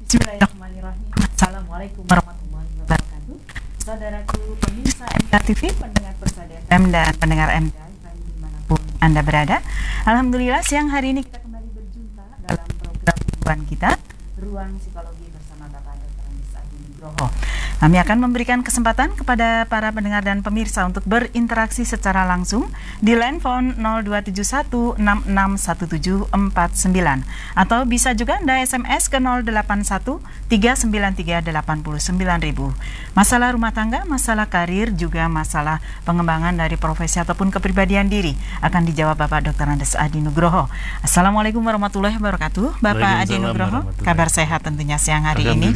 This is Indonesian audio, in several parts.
Bismillahirrahmanirrahim. Assalamualaikum warahmatullahi wabarakatuh. Saudaraku pemirsa MKTV, pendengar Persada FM dan pendengar MK dimanapun Anda berada. Alhamdulillah siang hari ini kita kembali berjumpa dalam program mingguan kita Ruang Psikologi bersama Bapak Dr. Andes Adi Nugroho. Kami akan memberikan kesempatan kepada para pendengar dan pemirsa untuk berinteraksi secara langsung di line phone 0271661749 atau bisa juga Anda SMS ke 08139389.000. Masalah rumah tangga, masalah karir, juga masalah pengembangan dari profesi ataupun kepribadian diri akan dijawab Bapak Dr. Andes Adi Nugroho. Assalamualaikum warahmatullahi wabarakatuh. Bapak Adi Nugroho, kabar sehat tentunya siang hari ini?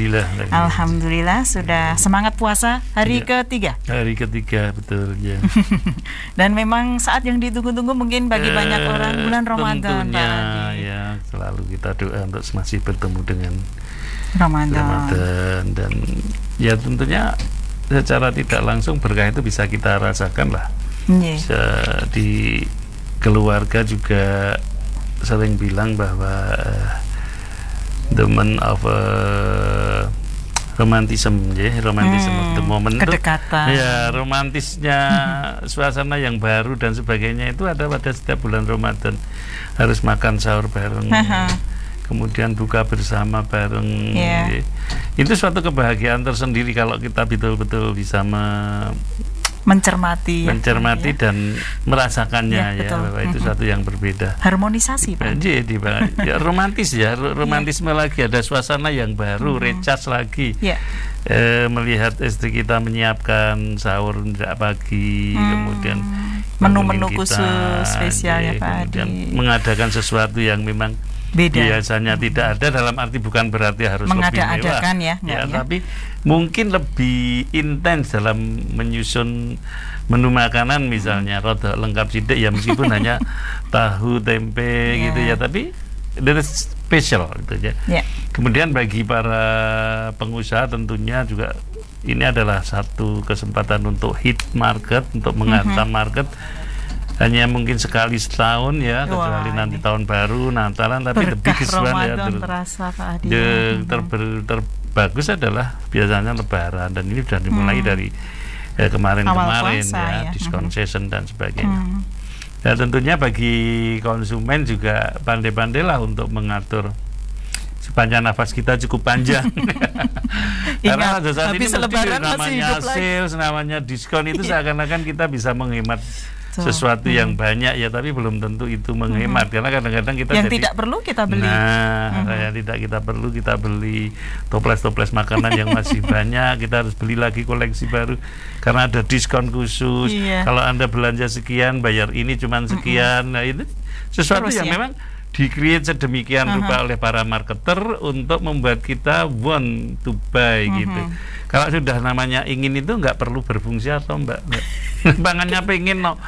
Alhamdulillah sudah semangat puasa hari ketiga. Hari ketiga, betul ya. Dan memang saat yang ditunggu-tunggu mungkin bagi banyak orang bulan Ramadan. Tentunya ya, selalu kita doa untuk masih bertemu dengan Ramadan dan ya tentunya secara tidak langsung berkah itu bisa kita rasakan lah. Bisa di keluarga juga sering bilang bahwa the month of romantism the moment kedekatan. Ya, romantisnya suasana yang baru dan sebagainya itu ada pada setiap bulan Ramadan. Harus makan sahur bareng, kemudian buka bersama bareng. Itu suatu kebahagiaan tersendiri kalau kita betul-betul bisa mencermati dan merasakannya bahwa itu satu yang berbeda. Harmonisasi, Pak. Jadi Pak, ya romantis ya, romantisme lagi, ada suasana yang baru, recharge lagi. Melihat istri kita menyiapkan sahur pagi, kemudian menu-menu khusus spesial ya Pak Adi. Mengadakan sesuatu yang memang beda. Biasanya tidak ada, dalam arti bukan berarti harus lebih mewah ya, tapi mungkin lebih intens dalam menyusun menu makanan misalnya, rada lengkap sidik ya, meskipun hanya tahu tempe gitu ya, tapi itu spesial gitu ya. Kemudian bagi para pengusaha tentunya juga ini adalah satu kesempatan untuk hit market, untuk menghantam market. Hanya mungkin sekali setahun ya, kecuali nanti tahun baru, Natalan, tapi the biggest one ya, terbagus adalah biasanya Lebaran, dan ini sudah dimulai dari kemarin-kemarin ya, diskon season dan sebagainya. Dan tentunya bagi konsumen juga pandai-pandailah untuk mengatur sepanjang nafas kita cukup panjang. Karena saat ini namanya sales, namanya diskon itu seakan-akan kita bisa menghemat sesuatu yang banyak ya, tapi belum tentu itu menghemat, karena kadang-kadang kita yang tidak perlu kita beli. Yang tidak kita perlu kita beli, toples-toples makanan yang masih banyak kita harus beli lagi koleksi baru karena ada diskon khusus. Kalau Anda belanja sekian bayar ini cuma sekian. Nah, itu sesuatu yang memang di-create sedemikian rupa oleh para marketer untuk membuat kita want to buy gitu. Kalau sudah namanya ingin itu nggak perlu berfungsi atau Mbak. Pangannya pengen lo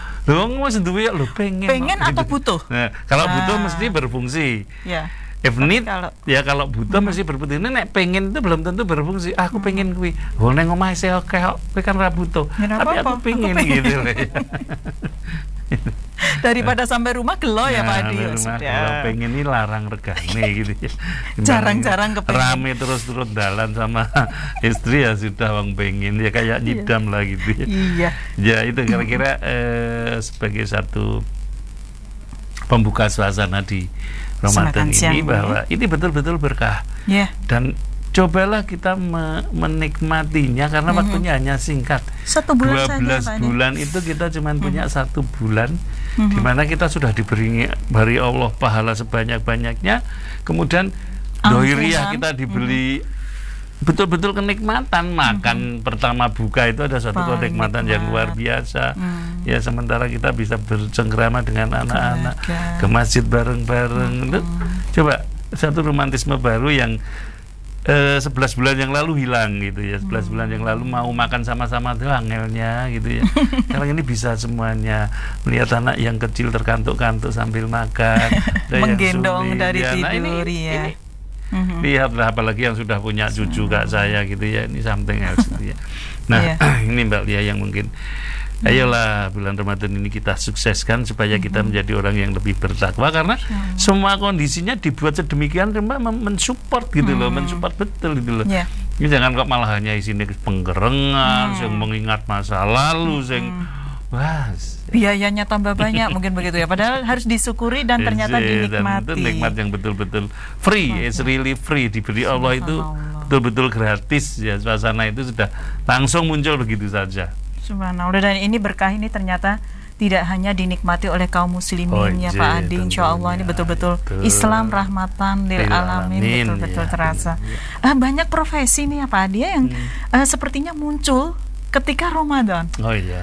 mas duwe lo pengen atau butuh. Nah, kalau butuh mesti berfungsi. If need kalau butuh mesti berfungsi. Nek pengen itu belum tentu berfungsi. Aku pengen kuwi. Neng omahe saya oke kan ra butuh. Tapi aku pengen gitu loh. Daripada sampai rumah gelo ya Pak Adi. Kalau pengen ini larang regane gitu ya. Jarang-jarang kepengen. Rame terus-terus dalan sama istri ya sudah wong pengen ya, kayak nyidam lah gitu ya. Ya itu kira-kira sebagai satu pembuka suasana di Ramadan ini bahwa ini betul-betul berkah. Dan cobalah kita menikmatinya karena waktunya hanya singkat. 1 bulan 12 bulan itu kita cuma punya 1 bulan di mana kita sudah diberi dari Allah pahala sebanyak-banyaknya. Kemudian dohiriyah kita dibeli betul-betul kenikmatan. Makan pertama buka itu ada suatu kenikmatan yang luar biasa. Ya, sementara kita bisa bercengkrama dengan anak-anak ke masjid bareng-bareng. Coba satu romantisme baru yang 11 bulan yang lalu hilang gitu ya. 11 bulan yang lalu mau makan sama-sama tuh angelnya gitu ya. Sekarang ini bisa semuanya, melihat anak yang kecil terkantuk-kantuk sambil makan, menggendong dari tidur ya. Lihatlah, apalagi yang sudah punya cucu kayak saya gitu ya, ini something else gitu ya. Nah, ini Mbak Lia yang mungkin Ayolah bulan Ramadan ini kita sukseskan supaya kita menjadi orang yang lebih bertakwa, karena semua kondisinya dibuat sedemikian mensupport gitu loh, mensupport betul gitu loh. Ini jangan kok malah hanya isinya penggerengan, yang mengingat masa lalu, yang wah, biayanya tambah banyak mungkin begitu ya. Padahal harus disyukuri dan ternyata dinikmati. Dan itu nikmat yang betul-betul free, it's really free, diberi Allah itu betul-betul gratis ya. Suasana itu sudah langsung muncul begitu saja. Subhanallah, dan ini berkah ini ternyata tidak hanya dinikmati oleh kaum muslimin ya Pak Adi. Insya Allah ini betul-betul Islam rahmatan lil alamin, betul-betul terasa. Banyak profesi nih ya Pak Adi yang sepertinya muncul ketika Ramadan.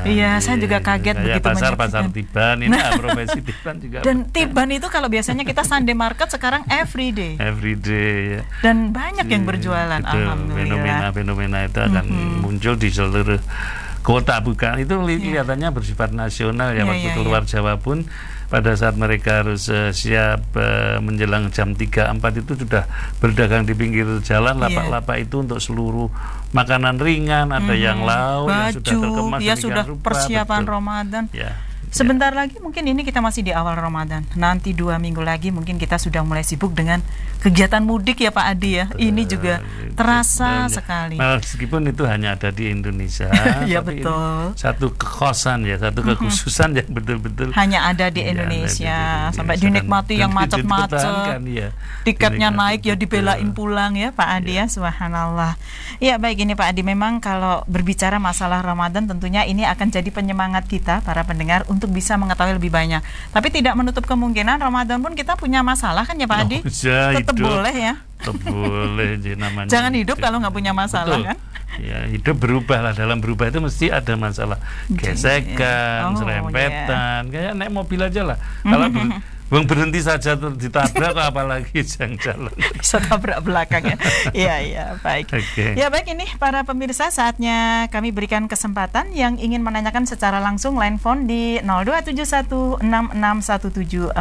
Iya, saya juga kaget begitu banyak. Pasar Tiban ini profesi Tiban juga. Dan Tiban itu kalau biasanya kita Sunday market, sekarang everyday. Everyday ya. Dan banyak yang berjualan. Alhamdulillah. Fenomena itu akan muncul di seluruh kota, bukan itu kelihatannya bersifat nasional ya. Waktu keluar Jawa pun pada saat mereka harus siap menjelang jam 3-4 itu sudah berdagang di pinggir jalan, lapak-lapak itu untuk seluruh makanan ringan, ada yang lauk, yang sudah terkemas, ya sudah rupa, persiapan Ramadan. Sebentar lagi mungkin ini kita masih di awal Ramadan. Nanti 2 minggu lagi mungkin kita sudah mulai sibuk dengan kegiatan mudik ya Pak Adi ya. Ini juga terasa sekali. Meskipun itu hanya ada di Indonesia, ya tapi betul. Satu kekhosan ya, satu kekhususan yang betul-betul hanya ada di Indonesia. Sampai dinikmati yang macet-macet. Tiketnya naik ya dibelain pulang ya Pak Adi ya. Subhanallah. Ya baik, ini Pak Adi, memang kalau berbicara masalah Ramadan tentunya ini akan jadi penyemangat kita para pendengar untuk bisa mengetahui lebih banyak. Tapi tidak menutup kemungkinan Ramadan pun kita punya masalah kan ya Pak Adi? Tetap boleh ya. Tetap boleh namanya. Jangan hidup kalau nggak punya masalah. Betul. Kan? Ya, hidup berubah lah. Dalam berubah itu mesti ada masalah. Gesekan, serempetan, kayak naik mobil aja lah. Kalau berhenti saja ditabrak apalagi yang jalan. Bisa tabrak belakang ya. Iya, baik. Ya baik, ini para pemirsa, saatnya kami berikan kesempatan yang ingin menanyakan secara langsung line phone di 0271661749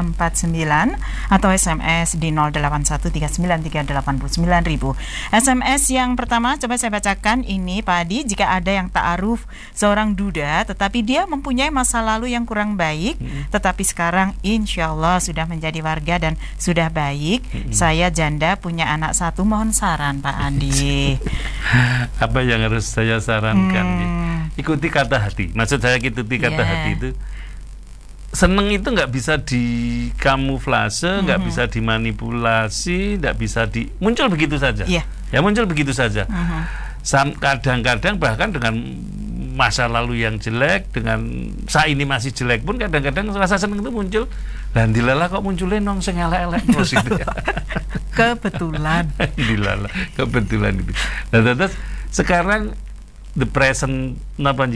atau SMS di 08139389.000. SMS yang pertama coba saya bacakan ini Pak Adi. Jika ada yang ta'aruf seorang duda tetapi dia mempunyai masa lalu yang kurang baik, tetapi sekarang insya Allah sudah menjadi warga dan sudah baik. Saya janda punya anak 1, mohon saran Pak Andi. Apa yang harus saya sarankan? Ikuti kata hati. Maksud saya ikuti kata hati itu, seneng itu nggak bisa dikamuflase, nggak bisa dimanipulasi, nggak bisa muncul begitu saja. Ya muncul begitu saja. Kadang-kadang bahkan dengan masa lalu yang jelek, dengan saat ini masih jelek pun kadang-kadang rasa seneng itu muncul. Dan dilala kok munculnya nong sing elek-elek terus itu ya. Kebetulan. Dilala, kebetulan itu. Nah, terus sekarang the present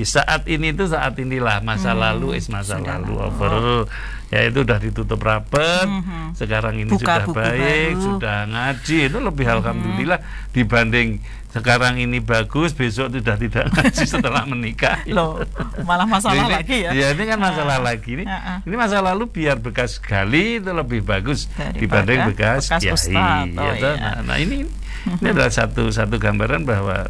saat ini itu saat inilah, masa lalu masa lalu over. Ya itu udah ditutup rapet. Sekarang ini sudah baik, sudah ngaji, itu lebih alhamdulillah dibanding sekarang ini bagus, besok sudah tidak ngaji setelah menikah. Loh, malah masalah lagi ya. Ya ini kan masalah lagi ini. Ini masa lalu biar bekas gali itu lebih bagus dibanding bekas kiai. Nah ini adalah satu gambaran bahwa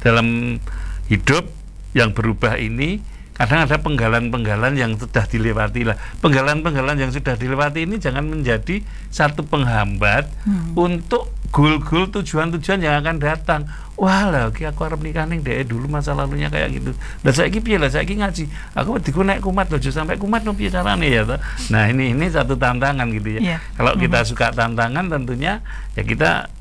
dalam hidup yang berubah ini kadang ada penggalan-penggalan yang sudah dilewati lah. Penggalan-penggalan yang sudah dilewati ini jangan menjadi satu penghambat untuk goal-goal, tujuan-tujuan yang akan datang. Wah lah, aku harap nikah ning dhek dulu masa lalunya kayak gitu. Lah saiki piye lah, saiki ngaji. Aku wedi ku naik kumat loh, sampai kumat no piye carane ya toh. Nah, ini satu tantangan gitu ya. Kalau kita suka tantangan tentunya ya kita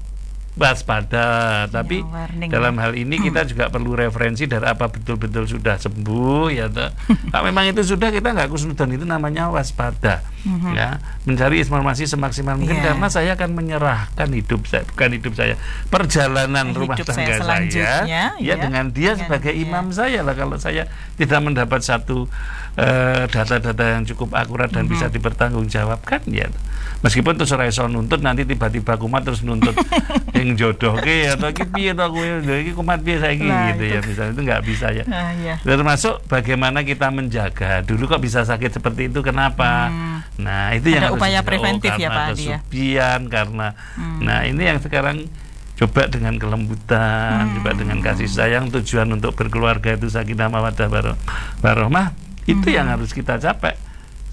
waspada, tapi dalam hal ini kita juga perlu referensi dari apa betul-betul sudah sembuh ya toh. Kalau memang itu sudah, kita nggak kusnudan, itu namanya waspada. Ya, mencari informasi semaksimal mungkin karena saya akan menyerahkan hidup saya, bukan hidup saya, perjalanan rumah tangga saya ya dengan dia sebagai imam saya lah. Kalau saya tidak mendapat satu data-data yang cukup akurat dan bisa dipertanggungjawabkan ya, meskipun terus iso nuntut nanti tiba-tiba kumat terus nuntut yang jodoh atau iki piye to kowe iki kumat piye saiki gitu ya, misalnya itu nggak bisa ya. Termasuk bagaimana kita menjaga. Dulu kok bisa sakit seperti itu, kenapa? Nah, itu yang ada upaya preventif ya Pak Adi ya. Kesupian karena nah ini yang sekarang coba dengan kelembutan, coba dengan kasih sayang, tujuan untuk berkeluarga itu sakinah mawaddah warahmah, itu yang harus kita capai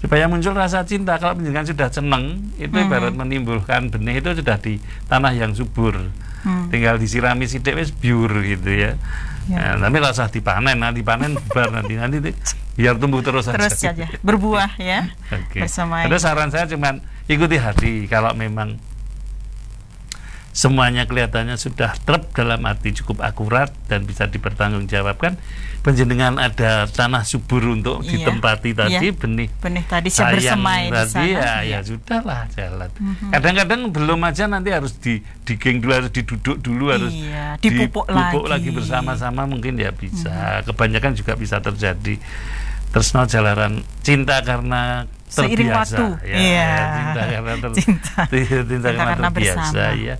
supaya muncul rasa cinta. Kalau penjenengan sudah seneng, itu ibarat menimbulkan benih itu sudah di tanah yang subur, tinggal disirami sidik wis biur gitu ya. Nah, tapi rasa dipanen, bubar nanti biar tumbuh terus saja berbuah ya. Bersama. Ada saran saya cuman ikuti hati. Kalau memang semuanya kelihatannya sudah trep, dalam arti cukup akurat dan bisa dipertanggungjawabkan, penjenengan ada tanah subur untuk ditempati tadi, benih tadi siap bersemai di sana. Ya sudahlah, jalan. Kadang-kadang belum aja, nanti harus digging dulu, harus diduduk dulu, harus dipupuk lagi bersama-sama, mungkin ya bisa. Kebanyakan juga bisa terjadi tresno jalaran cinta karena seiring terbiasa, waktu, cinta karena terbiasa, ya.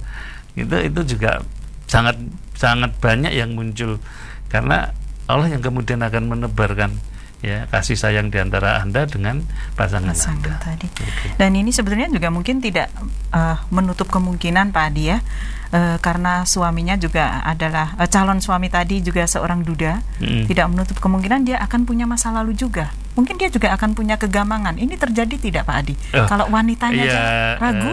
Itu juga sangat banyak yang muncul karena Allah yang kemudian akan menebarkan kasih sayang di antara Anda dengan pasangan Anda tadi. Dan ini sebenarnya juga mungkin tidak menutup kemungkinan Pak Adi ya, karena suaminya juga adalah calon suami tadi juga seorang duda, tidak menutup kemungkinan dia akan punya masa lalu juga. Mungkin dia juga akan punya kegamangan. Ini terjadi tidak Pak Adi? Kalau wanitanya ragu?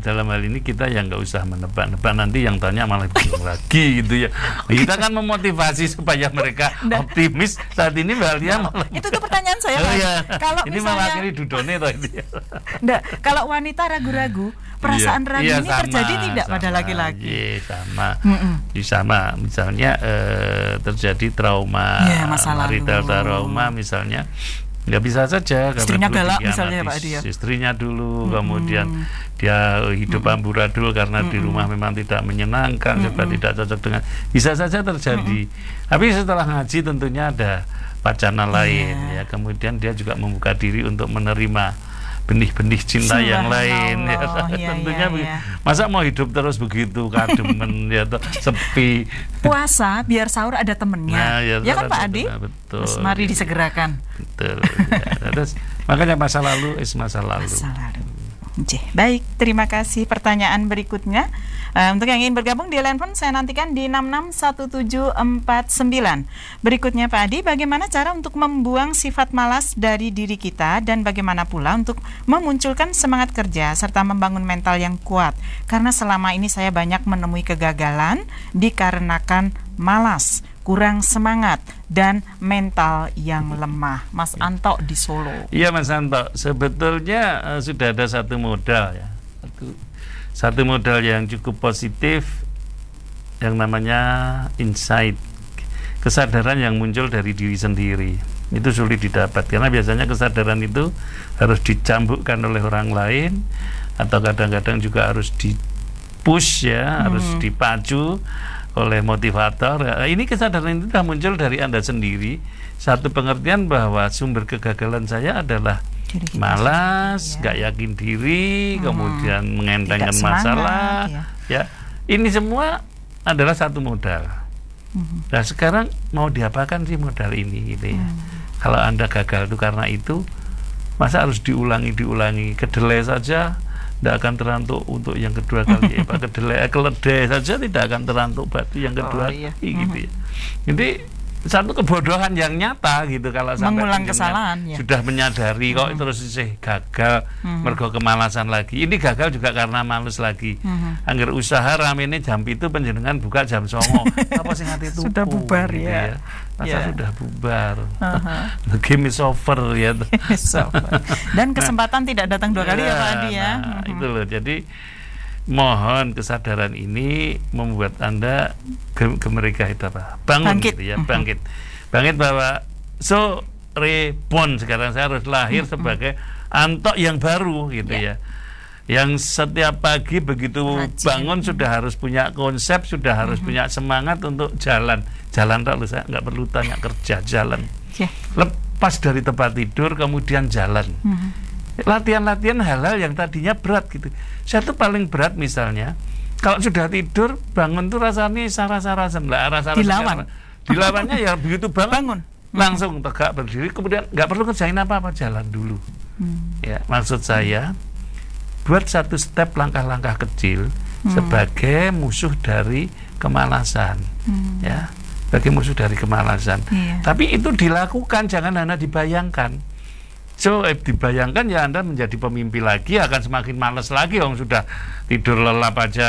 Dalam hal ini kita yang nggak usah menebak-nebak, nanti yang tanya malah bingung lagi gitu ya. Kita kan memotivasi supaya mereka optimis. Saat ini Mbak Alia malah itu tuh pertanyaan saya Pak. Kalau ini misalnya mewakili Dudone toh ini. Kalau wanita ragu-ragu, perasaan ragu ini terjadi tidak pada laki-laki? Sama. Misalnya terjadi trauma, marital trauma misalnya, nggak bisa saja istrinya galak misalnya Pak Adi ya. Istrinya dulu, kemudian dia hidup amburadul karena di rumah memang tidak menyenangkan, sebab tidak cocok dengan, bisa saja terjadi. Tapi setelah ngaji tentunya ada wacana lain ya, kemudian dia juga membuka diri untuk menerima benih-benih cinta yang lain tentunya. Masa mau hidup terus begitu kademen ya, sepi. Puasa biar sahur ada temennya, ya kan Pak Adi? Betul. Terus mari disegerakan. Betul. Terus makanya masa lalu masa lalu. Baik, terima kasih. Pertanyaan berikutnya, untuk yang ingin bergabung di line phone saya nantikan di 661749. Berikutnya Pak Adi, bagaimana cara untuk membuang sifat malas dari diri kita, dan bagaimana pula untuk memunculkan semangat kerja serta membangun mental yang kuat? Karena selama ini saya banyak menemui kegagalan dikarenakan malas, kurang semangat, dan mental yang lemah. Mas Anto di Solo. Iya Mas Anto, sebetulnya sudah ada satu modal ya, satu modal yang cukup positif yang namanya insight, kesadaran yang muncul dari diri sendiri. Itu sulit didapat karena biasanya kesadaran itu harus dicambukkan oleh orang lain, atau kadang-kadang juga harus dipush ya, harus dipacu oleh motivator. Ini kesadaran itu sudah muncul dari Anda sendiri. Satu pengertian bahwa sumber kegagalan saya adalah malas, gak yakin diri, kemudian mengentengkan masalah ya. Ini semua adalah satu modal. Nah sekarang mau diapakan sih modal ini gitu ya. Kalau Anda gagal itu karena itu, masa harus diulangi, kedelai saja tidak akan terantuk untuk yang kedua kali. Keledai saja tidak akan terantuk batu yang kedua kali gitu ya. Jadi satu kebodohan yang nyata gitu kalau sampai mengulang kesalahan sudah menyadari kok terus gagal mergo kemalasan lagi. Ini gagal juga karena males lagi. Angger usaha ramene jam itu penjenengan buka jam 09:00. Apa sih hati itu sudah bubar gitu ya. Sudah bubar. The game is over ya. Dan kesempatan tidak datang dua kali ya Pak Adi ya. Itu loh. Jadi mohon kesadaran ini membuat Anda gemerikah itu apa? Bangun gitu ya, bangkit bahwa reborn, sekarang saya harus lahir sebagai Anto yang baru gitu ya. Yang setiap pagi begitu bangun sudah harus punya konsep, sudah harus punya semangat untuk jalan tak, saya nggak perlu tanya kerja, jalan. Lepas dari tempat tidur kemudian jalan. Latihan-latihan hal-hal yang tadinya berat gitu. Saya tuh paling berat misalnya kalau sudah tidur bangun tuh rasanya sarah-sarasen lah, dilawannya ya begitu bangun langsung tegak berdiri, kemudian nggak perlu kerjain apa-apa, jalan dulu. Ya maksud saya buat satu step langkah-langkah kecil sebagai musuh dari kemalasan, ya, sebagai musuh dari kemalasan. Tapi itu dilakukan, jangan hanya dibayangkan. So, dibayangkan ya Anda menjadi pemimpi lagi, akan semakin malas lagi. Orang sudah tidur lelap aja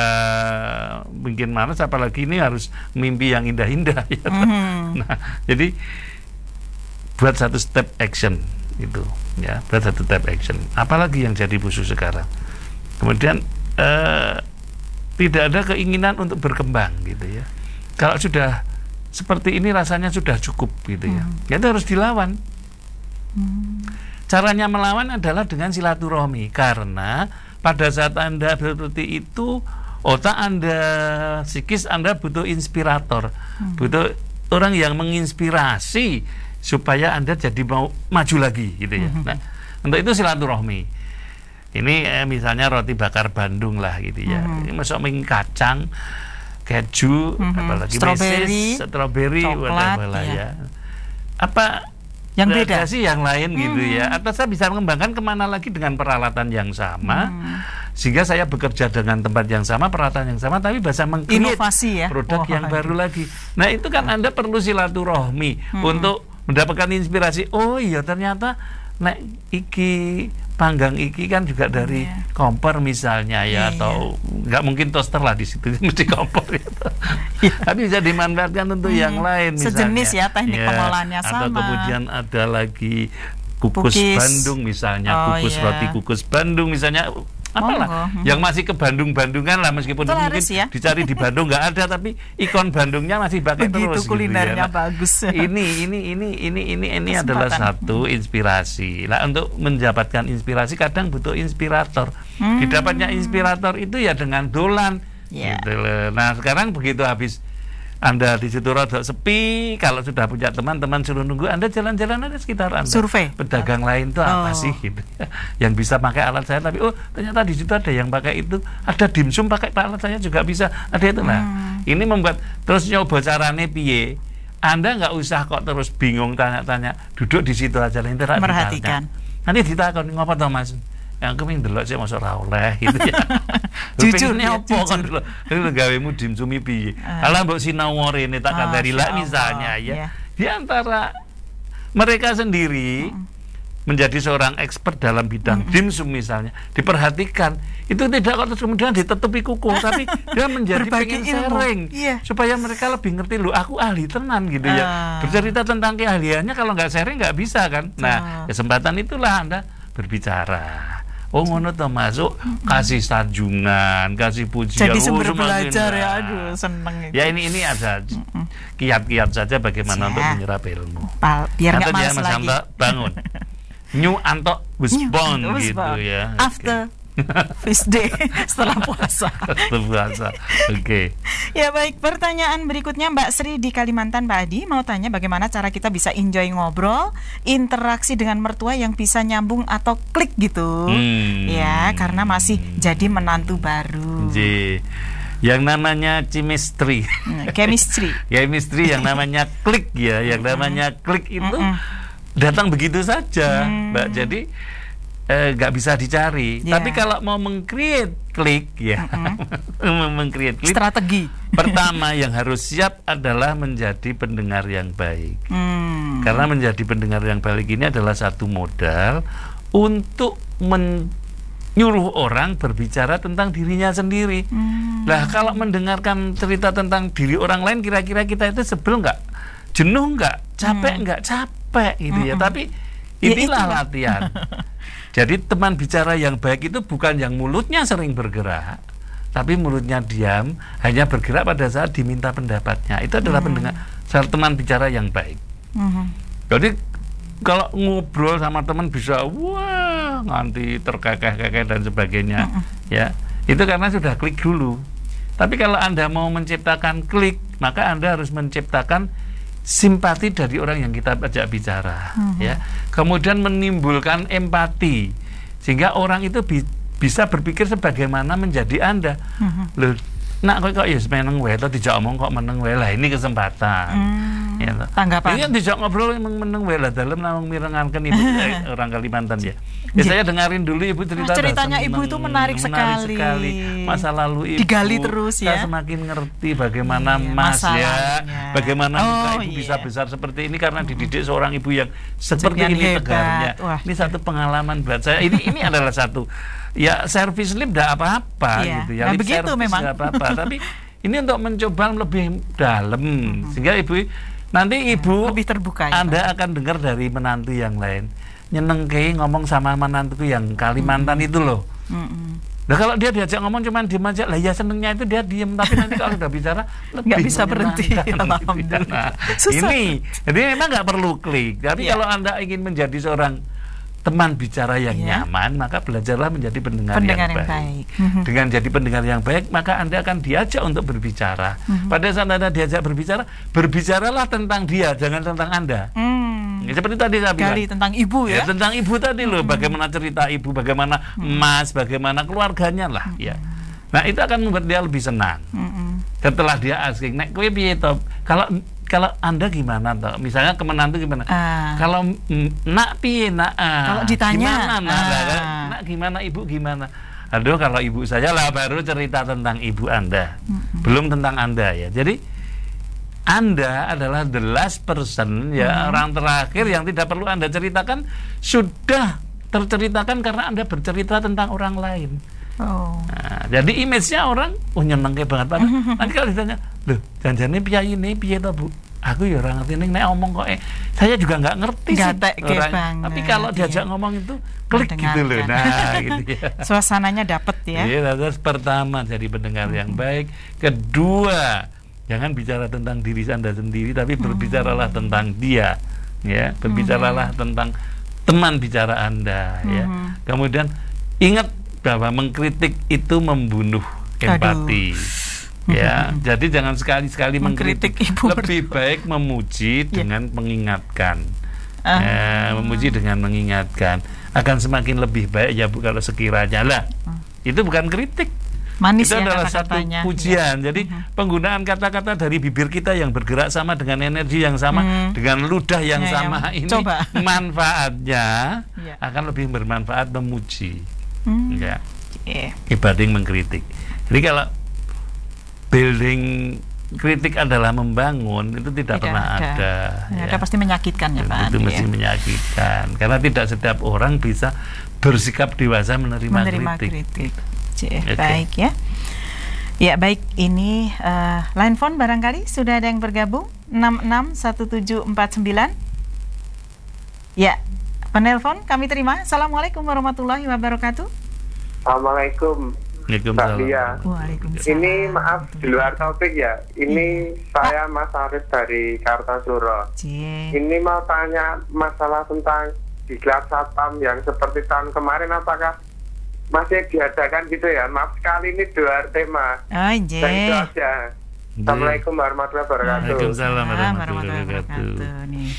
mungkin malas, apalagi ini harus mimpi yang indah-indah. Ya. Nah, jadi buat satu step action itu, ya, buat satu step action. Apalagi yang jadi musuh sekarang. Kemudian tidak ada keinginan untuk berkembang, gitu ya. Kalau sudah seperti ini rasanya sudah cukup, gitu ya. Itu harus dilawan. Caranya melawan adalah dengan silaturahmi, karena pada saat Anda seperti itu, otak Anda, psikis Anda butuh inspirator, butuh orang yang menginspirasi supaya Anda jadi mau maju lagi, gitu ya. Nah, untuk itu silaturahmi. Ini misalnya roti bakar Bandung lah, gitu ya. Ini masuk mie kacang, keju, apalagi strawberry, whatever lah, ya. Apa yang beda sih yang lain, gitu ya, atau saya bisa mengembangkan kemana lagi dengan peralatan yang sama, sehingga saya bekerja dengan tempat yang sama, peralatan yang sama, tapi bisa inovasi, ya, produk yang baru lagi. Nah, itu kan Anda perlu silaturahmi untuk mendapatkan inspirasi. Oh iya, ternyata nek iki panggang iki kan juga dari kompor misalnya, ya, atau nggak mungkin toaster lah di situ, mesti kompor gitu. Tapi bisa dimanfaatkan untuk yang lain, misalnya sejenis, ya, teknik pengolahannya sama. Atau kemudian ada lagi kukus Bandung misalnya, roti kukus Bandung misalnya, apalah yang masih ke Bandung-Bandungan lah, meskipun mungkin dicari di Bandung nggak ada, tapi ikon Bandungnya masih pakai terus, kulinernya gitu, ya. bagus. Ini adalah satu inspirasi. Lah, untuk mendapatkan inspirasi kadang butuh inspirator. Didapatnya inspirator itu ya dengan dolan, gitu loh. Nah, sekarang begitu habis Anda di situ rada sepi, kalau sudah punya teman-teman suruh nunggu, Anda jalan-jalan aja sekitar Anda. Survei. Pedagang lain itu apa sih, gitu, yang bisa pakai alat saya, tapi ternyata di situ ada yang pakai itu, ada dimsum pakai alat saya juga bisa, ada itu. Nah, ini membuat terus nyoba carane piye. Anda nggak usah kok terus bingung tanya-tanya, duduk di situ aja, merhatikan. Nanti ditakon ngapa to, Mas? Yang keming delok sih masuk ra oleh, gitu ya. Jujur nih opo kan delok. Lha gawemu dimsumi piye? Ala mbok sinau rene tak kandhani lah misalnya, ya. Di antara mereka sendiri menjadi seorang expert dalam bidang dimsum misalnya, diperhatikan, itu tidak kok terus kemudian ditutupi kuku, tapi dia menjadi pengen sharing, supaya mereka lebih ngerti, loh aku ahli tenan, gitu ya. Bercerita tentang keahliannya, kalau nggak sharing nggak bisa kan. Nah, kesempatan itulah Anda berbicara. Oh, ngono to, masuk kasih sanjungan, kasih pujian. Jadi sumber belajar, ya, aduh seneng. Ya, ini ada kiat-kiat saja bagaimana untuk menyerap ilmu. Biar nggak malas lagi. Bangun. New Anto Wisbon, gitu ya. After feast day, setelah puasa. Setelah puasa. Oke. Ya, baik, pertanyaan berikutnya Mbak Sri di Kalimantan, Pak Adi mau tanya bagaimana cara kita bisa enjoy ngobrol, interaksi dengan mertua yang bisa nyambung atau klik gitu. Ya, karena masih jadi menantu baru. Yang namanya chemistry. Chemistry yang namanya klik, ya, yang namanya klik itu datang begitu saja, Mbak. Jadi nggak bisa dicari. Tapi kalau mau meng-create klik, ya, meng-create klik, strategi pertama yang harus siap adalah menjadi pendengar yang baik. Karena menjadi pendengar yang baik ini adalah satu modal untuk menyuruh orang berbicara tentang dirinya sendiri. Nah, kalau mendengarkan cerita tentang diri orang lain, kira-kira kita itu sebel nggak? Jenuh nggak? Capek nggak? Capek, gitu ya. Tapi inilah latihan. Jadi teman bicara yang baik itu bukan yang mulutnya sering bergerak, tapi mulutnya diam, hanya bergerak pada saat diminta pendapatnya. Itu adalah teman bicara yang baik. Jadi kalau ngobrol sama teman bisa nganti terkekeh-kekeh dan sebagainya, ya, itu karena sudah klik dulu. Tapi kalau Anda mau menciptakan klik, maka Anda harus menciptakan simpati dari orang yang kita ajak bicara, ya. Kemudian menimbulkan empati sehingga orang itu bisa berpikir sebagaimana menjadi Anda. Loh, nak kok ya meneng wae, atau dijak omong kok meneng wae lah, ini kesempatan. Ya, Tanggapan. Ini kan dijak ngobrol meneng wela dalam namung mirenganken ibu orang Kalimantan ya. Ya saya dengarin dulu ibu cerita. Ceritanya ibu itu menarik sekali. Masa lalu ibu digali terus ya. Kita semakin ngerti bagaimana Mas ya, bagaimana ibu bisa besar seperti ini karena dididik seorang ibu yang seperti ini tegarnya. Ini satu pengalaman buat saya. Ini adalah satu ya servis lip tidak apa-apa gitu ya. Nah, begitu memang. Tidak apa-apa. Tapi ini untuk mencoba lebih dalam sehingga ibu nanti ibu lebih terbuka ya, Anda akan dengar dari menantu yang lain nyenengke ngomong sama menantu yang Kalimantan itu loh. Nah kalau dia diajak ngomong cuman diem aja, lah ya senengnya itu dia diem, tapi nanti kalau udah bicara lebih nggak bisa berhenti. Alhamdulillah. Ini jadi memang nggak perlu klik. Tapi kalau Anda ingin menjadi seorang teman bicara yang nyaman, maka belajarlah menjadi pendengar yang baik. Dengan jadi pendengar yang baik, maka Anda akan diajak untuk berbicara. Pada saat Anda diajak berbicara, berbicaralah tentang dia, jangan tentang Anda. Ya, seperti tadi saya bilang tentang ibu ya. Tentang ibu tadi loh, bagaimana cerita ibu, bagaimana Mas, bagaimana keluarganya lah ya. Nah itu akan membuat dia lebih senang. Setelah dia asking, nek kowe piye to? Kalau Anda gimana toh? Misalnya ke menantu gimana? Kalau nak piye nak? Kalau ditanya, gimana, nak gimana, ibu gimana? Aduh, kalau ibu saya lah baru cerita tentang ibu Anda, belum tentang Anda ya. Jadi Anda adalah the last person ya, orang terakhir yang tidak perlu Anda ceritakan, sudah terceritakan karena Anda bercerita tentang orang lain. Nah, jadi image-nya orang nyenengke banget pada. Nanti kalau ditanya, loh, janjane piye ini piye to, Bu? Aku ya ora ngerti ning nek omong kok saya juga nggak ngerti sih orang. Tapi kalau diajak ngomong itu klik gitu loh. Nah, gitu ya. Suasananya dapet ya. Iya, terus pertama jadi pendengar yang baik, kedua jangan bicara tentang diri Anda sendiri tapi berbicaralah tentang dia. Ya, berbicaralah tentang teman bicara Anda ya. Kemudian ingat bahwa mengkritik itu membunuh empati. Ya, jadi jangan sekali-sekali mengkritik. Lebih baik memuji dengan mengingatkan. Memuji dengan mengingatkan akan semakin lebih baik ya Bu kalau sekiranya lah. Itu bukan kritik. Manis itu ya adalah satu pujian. Ya. Jadi penggunaan kata-kata dari bibir kita yang bergerak sama dengan energi yang sama, dengan ludah yang sama ini manfaatnya akan lebih bermanfaat memuji. Ya. Dibanding mengkritik. Jadi kalau building kritik adalah membangun, itu tidak pernah ada. Ada pasti menyakitkan ya Pak. Itu mesti menyakitkan karena tidak setiap orang bisa bersikap dewasa menerima kritik. Baik ya. Ya baik, ini line phone barangkali sudah ada yang bergabung 661749. Ya, penelpon kami terima. Assalamualaikum warahmatullahi wabarakatuh. Assalamualaikum. Waalaikumsalam. Ini maaf di luar topik ya. Ini saya Mas Arif dari Kartasura. Ini mau tanya masalah tentang diklat satpam yang seperti tahun kemarin, apakah masih diadakan gitu ya? Maaf sekali ini dua tema. Dan itu aja. Assalamualaikum warahmatullahi wabarakatuh. Waalaikumsalam warahmatullahi wabarakatuh. Nih.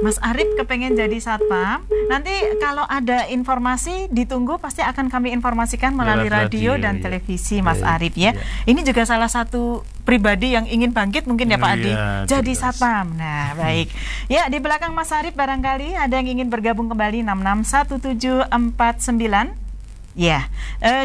Mas Arif kepengen jadi satpam. Nanti kalau ada informasi ditunggu, pasti akan kami informasikan melalui radio dan televisi Mas Arif ya. Ini juga salah satu pribadi yang ingin bangkit mungkin ya Pak Adi. Jadi satpam. Nah, baik. Ya, di belakang Mas Arif barangkali ada yang ingin bergabung kembali 661749. Ya,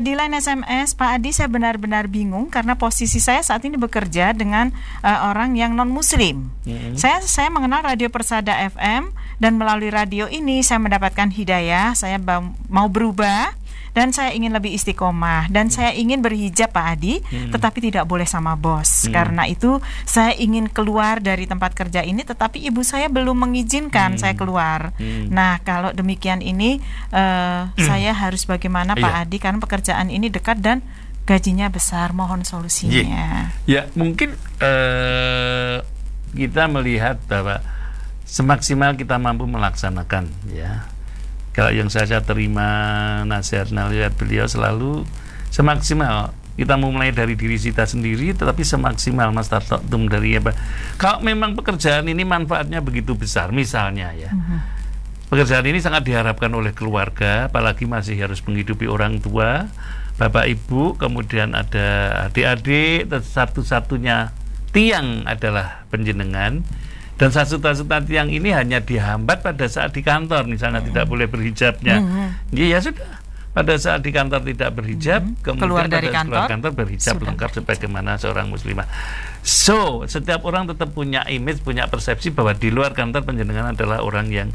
di line SMS Pak Adi, saya benar-benar bingung karena posisi saya saat ini bekerja dengan orang yang non Muslim. Saya mengenal Radio Persada FM dan melalui radio ini saya mendapatkan hidayah. Saya mau berubah dan saya ingin lebih istiqomah dan saya ingin berhijab Pak Adi, tetapi tidak boleh sama bos. Karena itu saya ingin keluar dari tempat kerja ini, tetapi ibu saya belum mengizinkan saya keluar. Nah, kalau demikian ini saya harus bagaimana Pak Adi, karena pekerjaan ini dekat dan gajinya besar, mohon solusinya. Ya, mungkin kita melihat bahwa semaksimal kita mampu melaksanakan ya. Kalau yang saya terima nasihat beliau selalu semaksimal kita mulai dari diri kita sendiri, tetapi semaksimal Mas Tartotum dari apa. Kalau memang pekerjaan ini manfaatnya begitu besar, misalnya ya, pekerjaan ini sangat diharapkan oleh keluarga, apalagi masih harus menghidupi orang tua, bapak ibu, kemudian ada adik-adik, satu-satunya tiang adalah penjenengan. Dan substansi yang ini hanya dihambat pada saat di kantor, misalnya tidak boleh berhijabnya. Ya sudah, pada saat di kantor tidak berhijab, kemudian keluar dari keluar kantor berhijab lengkap sebagaimana seorang muslimah. So, setiap orang tetap punya image, punya persepsi bahwa di luar kantor panjenengan adalah orang yang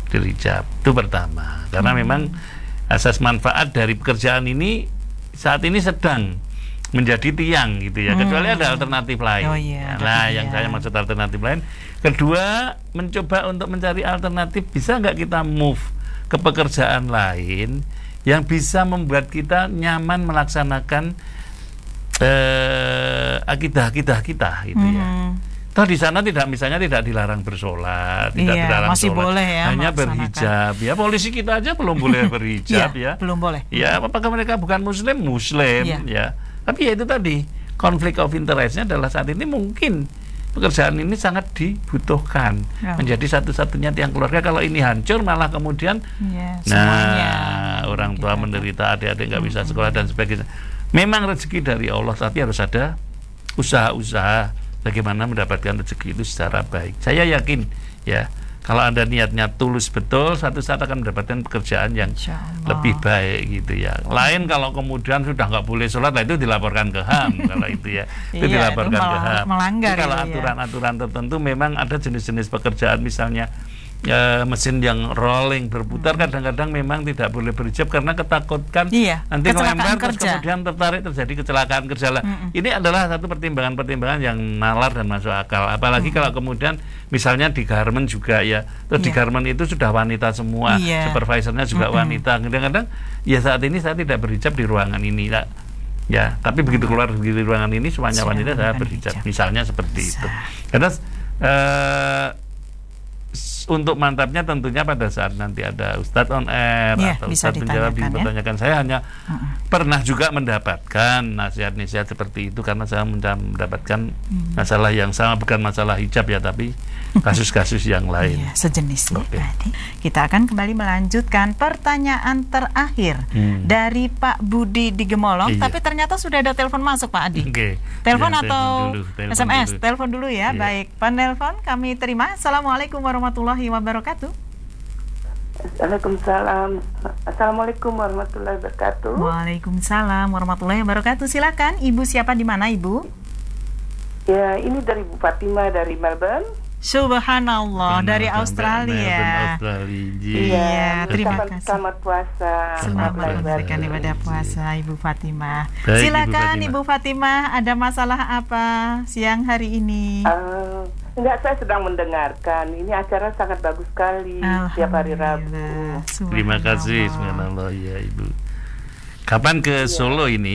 berhijab. Itu pertama. Karena memang asas manfaat dari pekerjaan ini saat ini sedang menjadi tiang gitu ya, kecuali ada alternatif lain. Nah, yang saya maksud alternatif lain. Kedua, mencoba untuk mencari alternatif, bisa nggak kita move ke pekerjaan lain yang bisa membuat kita nyaman melaksanakan akidah-akidah kita gitu ya. Toh di sana tidak dilarang bersolat, tidak dilarang masih sholat, boleh ya, hanya berhijab. Ya, polisi kita aja belum boleh berhijab ya. Belum boleh. Ya, apakah mereka bukan muslim ya. Tapi ya itu tadi, konflik of interest-nya adalah saat ini mungkin pekerjaan ini sangat dibutuhkan, menjadi satu-satunya tiang keluarga. Kalau ini hancur malah kemudian orang tua menderita, adik-adik nggak bisa sekolah dan sebagainya. Memang rezeki dari Allah, tapi harus ada usaha-usaha bagaimana mendapatkan rezeki itu secara baik. Saya yakin ya, kalau Anda niatnya tulus betul, suatu saat akan mendapatkan pekerjaan yang lebih baik gitu ya. Lain kalau kemudian sudah nggak boleh sholat, itu dilaporkan ke HAM kalau itu ya. Itu dilaporkan ke HAM. Melanggar. Jadi kalau aturan-aturan tertentu memang ada jenis-jenis pekerjaan, misalnya mesin yang rolling berputar, kadang-kadang memang tidak boleh berhijab karena ketakutkan nanti melempar terus kemudian terjadi kecelakaan kerja. Ini adalah satu pertimbangan-pertimbangan yang nalar dan masuk akal. Apalagi kalau kemudian misalnya di garment juga ya, terus di garment itu sudah wanita semua, supervisornya juga wanita. Kadang-kadang ya saat ini saya tidak berhijab di ruangan ini ya, tapi begitu keluar dari ruangan ini semuanya wanita, saya berhijab. Misalnya seperti itu. Karena untuk mantapnya tentunya pada saat nanti ada Ustadz on air atau Ustadz menjawab dipertanyakan. Saya hanya pernah juga mendapatkan nasihat-nasihat seperti itu karena saya mendapatkan masalah yang sama, bukan masalah hijab ya, tapi kasus-kasus yang lain. Sejenis. Kita akan kembali melanjutkan pertanyaan terakhir dari Pak Budi di Gemolong, tapi ternyata sudah ada telepon masuk, Pak Adi. Telepon atau SMS? Telepon dulu ya. Baik, penelpon kami terima. Assalamualaikum warahmatullahi wabarakatuh. Waalaikumsalam. Assalamualaikum warahmatullahi wabarakatuh. Waalaikumsalam warahmatullahi wabarakatuh. Silakan, Ibu siapa, di mana Ibu? Ya, ini dari Bu Fatimah dari Melbourne. Subhanallah, dari Australia. Iya, terima kasih. Selamat puasa. Selamat menunaikan ibadah puasa, Ibu Fatimah. Silakan Ibu Fatimah, ada masalah apa siang hari ini? Enggak, saya sedang mendengarkan. Ini acara sangat bagus sekali setiap hari Rabu. Terima kasih, subhanallah ya Ibu. Kapan ke Solo ini?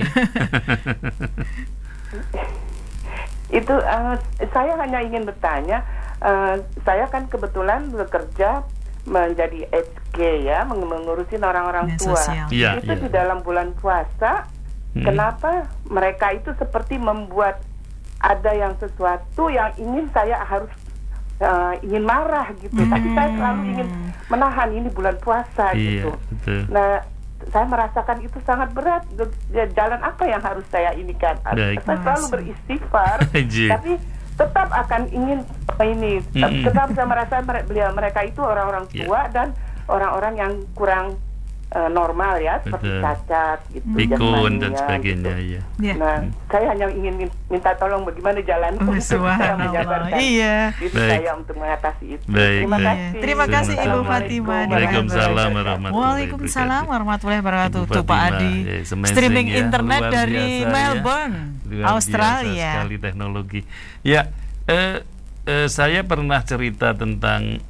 Itu saya hanya ingin bertanya. Saya kan kebetulan bekerja menjadi HK ya, mengurusin orang-orang tua. Itu di dalam bulan puasa, kenapa mereka itu seperti membuat ada yang sesuatu yang ingin saya harus ingin marah gitu, tapi saya selalu ingin menahan, ini bulan puasa gitu. Nah, saya merasakan itu sangat berat. Jalan apa yang harus saya inikan? Saya selalu beristighfar, tapi tetap akan ingin ini. Tetap saya merasa mereka itu orang-orang tua dan orang-orang yang kurang normal ya, seperti cacat gitu, pikun dan sebagainya gitu. Nah, saya hanya ingin minta tolong bagaimana jalan untuk saya menyadarkan diri saya untuk mengatasi itu. Terima kasih Ibu Fatimah. Waalaikumsalam warahmatullahi wabarakatuh. Tuh Pak Adi, streaming internet dari Melbourne, Australia. Sekali teknologi. Ya, saya pernah cerita tentang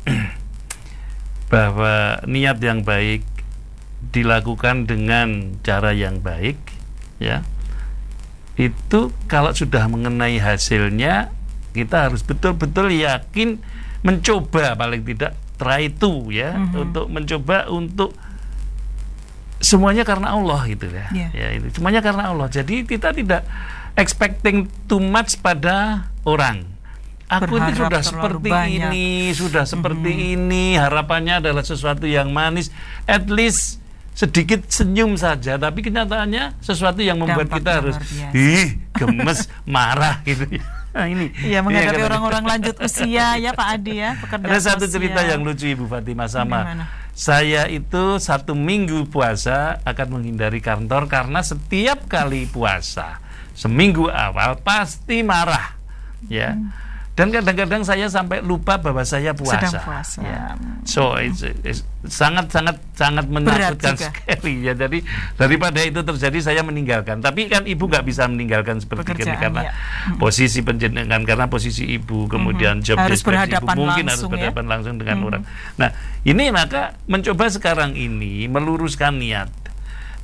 bahwa niat yang baik dilakukan dengan cara yang baik ya, itu kalau sudah mengenai hasilnya kita harus betul-betul yakin, mencoba paling tidak try to ya, untuk mencoba untuk semuanya karena Allah gitu ya. Ya itu semuanya karena Allah. Jadi kita tidak expecting too much pada orang. Aku ini sudah seperti ini, sudah seperti ini, harapannya adalah sesuatu yang manis, at least sedikit senyum saja, tapi kenyataannya sesuatu yang membuat kita harus gemes, marah gitu. Ini. Iya, menghadapi orang-orang lanjut usia ya Pak Adi ya, pekerja Ada satu sosial. cerita yang lucu Ibu Fatimah sama. Gimana? Saya itu 1 minggu puasa akan menghindari kantor karena setiap kali puasa seminggu awal pasti marah, ya. Dan kadang-kadang saya sampai lupa bahwa saya puasa. Sedang puasa. Ya. So it's sangat menakutkan sekali ya. Jadi daripada itu terjadi saya meninggalkan. Tapi kan ibu nggak bisa meninggalkan seperti ini karena posisi penjenengan, karena posisi ibu, kemudian job harus deskripsi ibu mungkin harus langsung, berhadapan langsung dengan orang. Nah ini maka mencoba sekarang ini meluruskan niat.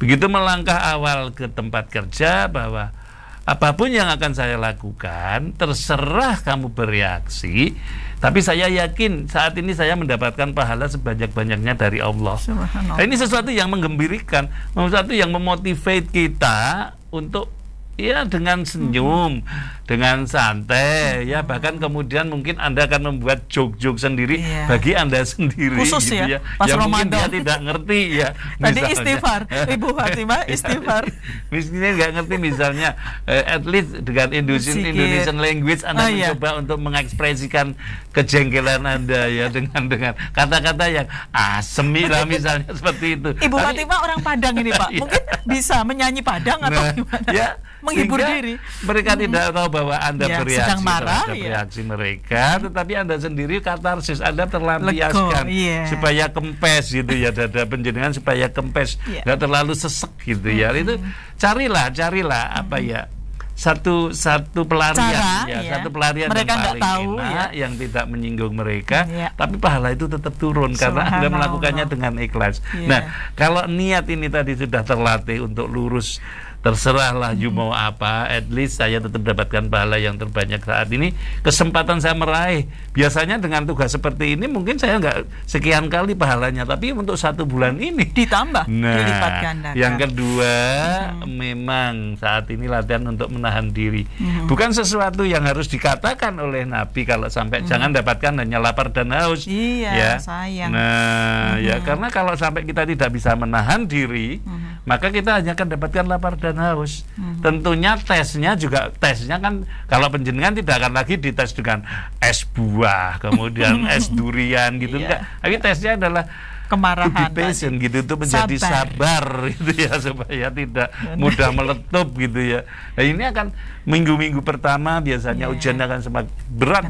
Begitu melangkah awal ke tempat kerja bahwa apapun yang akan saya lakukan, terserah kamu bereaksi, tapi saya yakin saat ini saya mendapatkan pahala sebanyak-banyaknya dari Allah. Nah, ini sesuatu yang menggembirakan, sesuatu yang memotivate kita untuk ya dengan senyum, dengan santai, ya bahkan kemudian mungkin Anda akan membuat joke-joke sendiri bagi Anda sendiri, khusus gitu ya, pas yang Ramadan. mungkin dia tidak ngerti ya. Tadi istighfar, Ibu Fatimah istighfar. Misalnya nggak ngerti misalnya, at least dengan Indonesian language Anda mencoba untuk mengekspresikan kejengkelan Anda ya dengan kata-kata yang asem lah misalnya seperti itu. Ibu Fatimah orang Padang ini Pak, mungkin bisa menyanyi Padang atau gimana? Ya, menghibur diri. Mereka tidak tahu bahwa Anda bereaksi sedang marah, terhadap reaksi mereka, tetapi Anda sendiri katarsis, Anda terlampiaskan supaya kempes gitu ya, dada penjenengan supaya kempes, nggak terlalu sesek gitu ya. Itu carilah apa ya, satu pelarian satu pelarian mereka yang paling tahu, enak, yang tidak menyinggung mereka, tapi pahala itu tetap turun karena Anda melakukannya dengan ikhlas. Nah, kalau niat ini tadi sudah terlatih untuk lurus, terserahlah you mau apa, at least saya tetap dapatkan pahala yang terbanyak saat ini. Kesempatan saya meraih, biasanya dengan tugas seperti ini mungkin saya nggak sekian kali pahalanya, tapi untuk 1 bulan ini ditambah, dilipat gandakan. Yang kedua, memang saat ini latihan untuk menahan diri, bukan sesuatu yang harus dikatakan oleh Nabi kalau sampai jangan dapatkan hanya lapar dan haus. Iya, sayang. Nah, ya karena kalau sampai kita tidak bisa menahan diri, maka kita hanya akan dapatkan lapar dan haus. Tentunya tesnya kan kalau penjenengan tidak akan lagi dites dengan es buah, kemudian es durian gitu, enggak. Tapi tesnya adalah kemarahan, patient gitu, itu menjadi sabar gitu ya, supaya tidak mudah meletup gitu ya. Nah, ini akan minggu-minggu pertama biasanya ujian akan semakin berat.